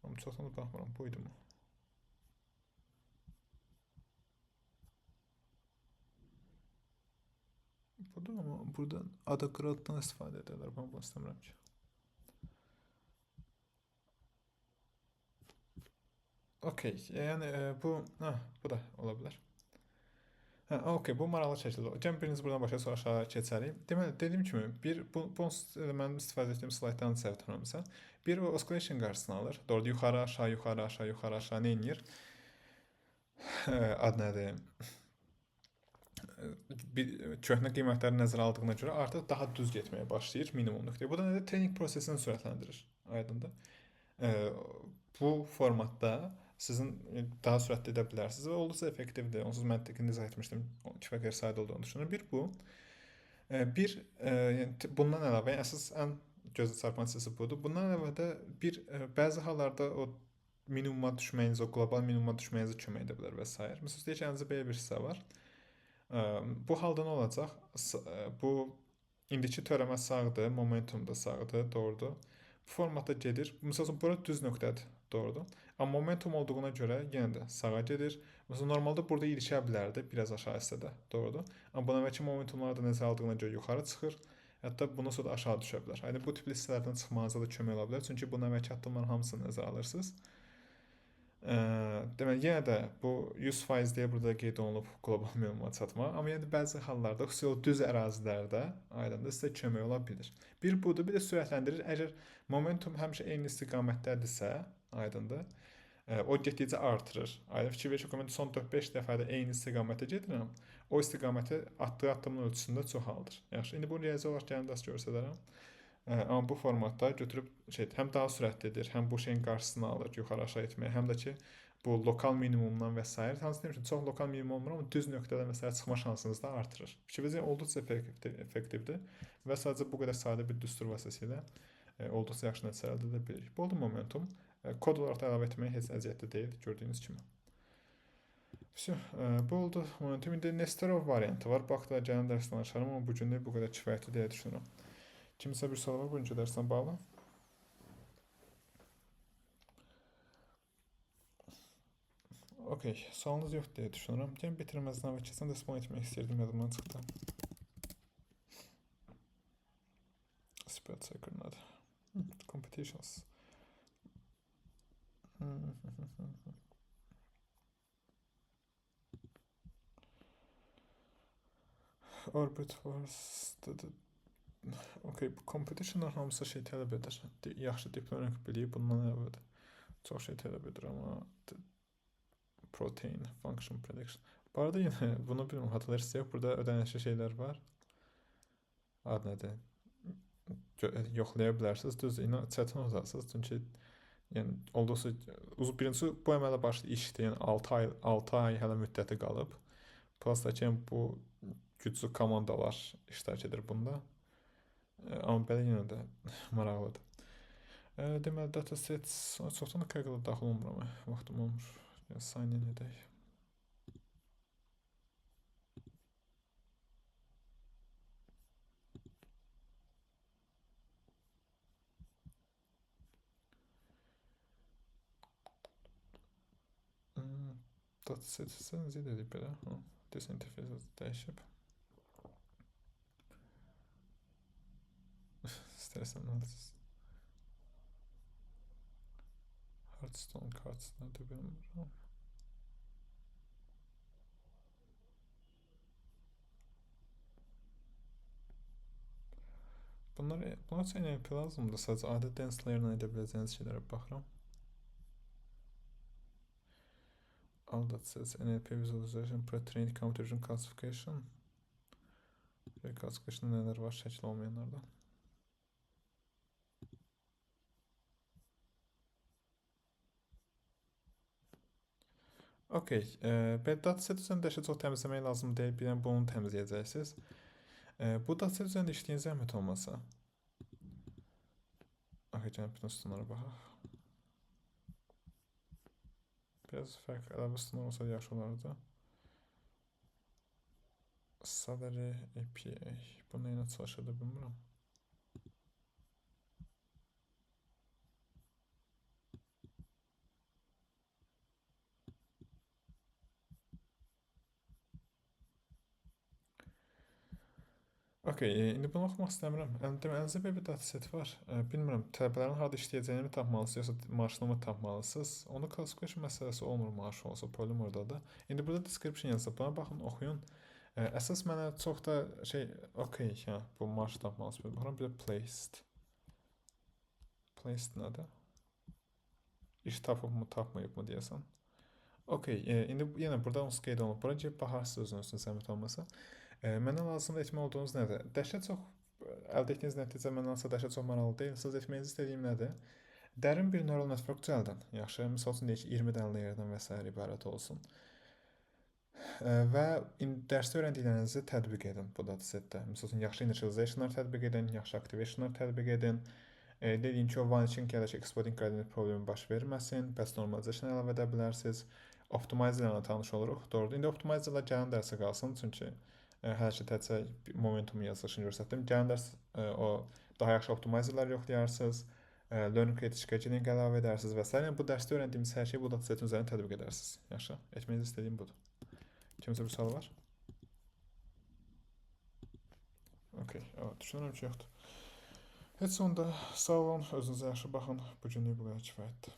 Amma çoxdan da baxmıram. Buydu mu? Budur amma buradan adaqratdan istifadə edirlər. Ben bunu istəmirəm ki. Okey, yəni bu da ola bilər. Okey, bu maraqlı şəkildə. Gəlin biriniz buradan başlayaq, sonra aşağı keçərik. Deməli, dediyim kimi, bu mənim istifadə etdiyim slaytdan səhv tanımırsan. Bir o oscillation qarşısını alır. Doğru, yuxarı, aşağı, yuxarı, aşağı, yuxarı, aşağı nə edir? Ad nədir? Köhnə qiymətləri nəzərə aldığına görə artıq daha düz getməyə başlayır minimum nöqtəyə. Bu da nədir? Trening prosesini sürətləndirir. Aydındır. Bu formatda sizin daha sürətli edə bilərsiniz və olduqca effektivdir. Onsuz mən təqini izah etmişdim. Kifayət qədər sayda olduğunu düşünürəm. Bir bu. Bundan əlavə, əsas ən gözə çarpan hissəsi budur. Bundan əlavə də bəzi hallarda o minimuma düşməyinizə, o qlobal minimuma düşməyinizə kömək edə bilər və s. Məsələn, deyək ki, əlinizdə belə bir hissə var. Bu halda nə olacaq? Bu indiki törəmə sağdır, momentum da sağdır, doğrudur. Bu formatda gedir. Məsələn, bura düz nöqtədir, doğrudur. Amma momentum olduğuna görə yenə də sağa gedir. Məsələn, normalda burada ilişə bilərdi, biraz aşağı hissədə, doğrudur. Amma bundan əvvəlki momentumları da nəzərə aldığına görə yuxarı çıxır. Hətta bundan sonra da aşağı düşə bilər. Yəni bu tipli hissələrdən çıxmanıza da kömək ola bilər. Çünki bundan əvvəlki addımların hamısını nəzərə alırsınız. Deməli, yenə də bu 100% deyə burada qeyd olunub qlobal minimuma çatma. Amma yenə də bəzi hallarda, xüsusilə o düz ərazilərdə aydındır, sizə kömək ola bilir. Bir budur, bir də sürətləndirir. Əgər momentum həmişə eyni istiqamətdədirsə, aydındır, o getdikcə artırır. Aydın fikir verin ki, mən son 4-5 dəfədə eyni istiqamətə gedirəm. O istiqaməti atdığı addımın ölçüsündə çoxaldır. Yaxşı, indi bunu riyazi olaraq gəlin dəst göstərərəm. Amma bu formatda götürüb həm daha sürətlidir, həm bu şeyin qarşısını alır yuxarı aşağı etməyə, həm də ki bu lokal minimumdan və s. Hansı demişəm, çox lokal minimum olmur, amma düz nöqtədə məsələ çıxma şansınızı da artırır. Fikiriniz olduqca effektivdir və sadəcə bu qədər sadə bir düstur vasitəsilə olduqca yaxşı nəticələr əldə edə bilirik. Bu oldu momentum. Kod olaraq da əlavə etmək heç əziyyətli deyil, gördüyünüz kimi. Bu oldu momentum. İndi Nesterov variantı var. Bax da gələn dərsdən açarım, amma bu günlük bu qədər kifayətli deyə düşünürəm. Kimsə bir sual var bugünkü dərsdən bağlı? Okey, sualınız yoxdur deyə düşünürəm. Gəlin bitirməzdən və keçən dərs bunu etmək istəyirdim, yadımdan çıxdı. Spell checker nədir? Competitions. Orbit Wars. Okey, bu competitionlar hamısı şey tələb edir. Yaxşı deep learning biliyi bundan əvvəl çox şey tələb edir, amma protein, function prediction. Bu arada yenə bunu bilmirəm, hatırlayırsınız, burada ödənişli şeylər var. Ad nədir? Yoxlaya bilərsiniz, düz çətin olacaqsınız, çünki yəni olduqca birincisi bu əmələ başlı işdir, yəni 6 ay hələ müddəti qalıb. Plus-dakı bu güclü komandalar iştirak edir bunda. Amma belə yenə də maraqlıdır. Deməli, datasets çoxdan da Kaggle daxil olmuram. Vaxtım olmur. Sign in edək. Datasetsdən zid edib belə. Desinterface dəyişib. İstərsən alsız. Hearthstone cards nədir bilmirəm. Bunlar üçün NLP lazımdır. Sadəcə adi dance layer-la edə biləcəyiniz şeylərə baxıram. All that says NLP visualization, pre-trained computer vision classification. Classification'da nələr var şəkil olmayanlardan. Okey. Dataset üzərində dəşə çox təmizləmək lazım deyil. Bir bunu təmizləyəcəksiniz. Bu dataset üzərində işləyən zəhmət olmasa. Okey, gəlin bütün sütunlara baxaq. Biraz fərqli əlavə sütunlar olsa yaxşı olardı. Salary APA. Bu nə ilə çalışırdı bilmirəm. Okey, indi bunu oxumaq istəmirəm. Əlinizdə belə bir dataset var. Bilmirəm, tələbələrin harada işləyəcəyini mi tapmalısınız, yoxsa maaşını mı tapmalısınız? Onda classification məsələsi olmur, maaşı olsa, problem oradadır. İndi burada description yazılıb, buna baxın, oxuyun. Əsas mənə çox da okey, bu maaşı tapmalısınız. Baxıram, bir də placed. Placed nədir? İş tapıb mı, tapmayıb mı deyəsən. Okey, indi yenə burada ons qeyd olunub. Bura gəlib baxarsınız özünüz üçün zəhmət olmasa. Mənə lazım etmək olduğunuz nədir? Dəhşət çox əldə etdiyiniz nəticə məndən hansısa dəhşət çox maraqlı deyil. Siz etməyinizi istədiyim nədir? Dərin bir neural network düzəldin. Yaxşı, misal üçün deyək ki, 20 dənə layerdən və s. ibarət olsun. Və dərsdə öyrəndiklərinizi tətbiq edin bu datasetdə. Misal üçün, yaxşı initializationlar tətbiq edin, yaxşı activationlar tətbiq edin. Dediyin ki, o vanishing ya da exploding gradient problemi baş verməsin. Batch normalization əlavə edə bilərsiniz. Optimizerlərlə tanış oluruq. Doğrudur. İndi optimizerlər gələn dərsə qalsın, çünki hər şey təcə momentumu yazılışını göstərdim. Gələn dərs o daha yaxşı optimizerlər yoxlayarsınız. Learning rate scheduling əlavə edərsiniz və s. Yəni bu dərsdə öyrəndiyimiz hər şeyi bu datasetin üzərində tətbiq edərsiniz. Yaxşı? Etməyinizi istədiyim budur. Kimsə bir sual var? Okey. Düşünürəm ki, yoxdur. Heç sonda sağ olun, özünüzə yaxşı baxın. Bu günlük bu qədər kifayətdir.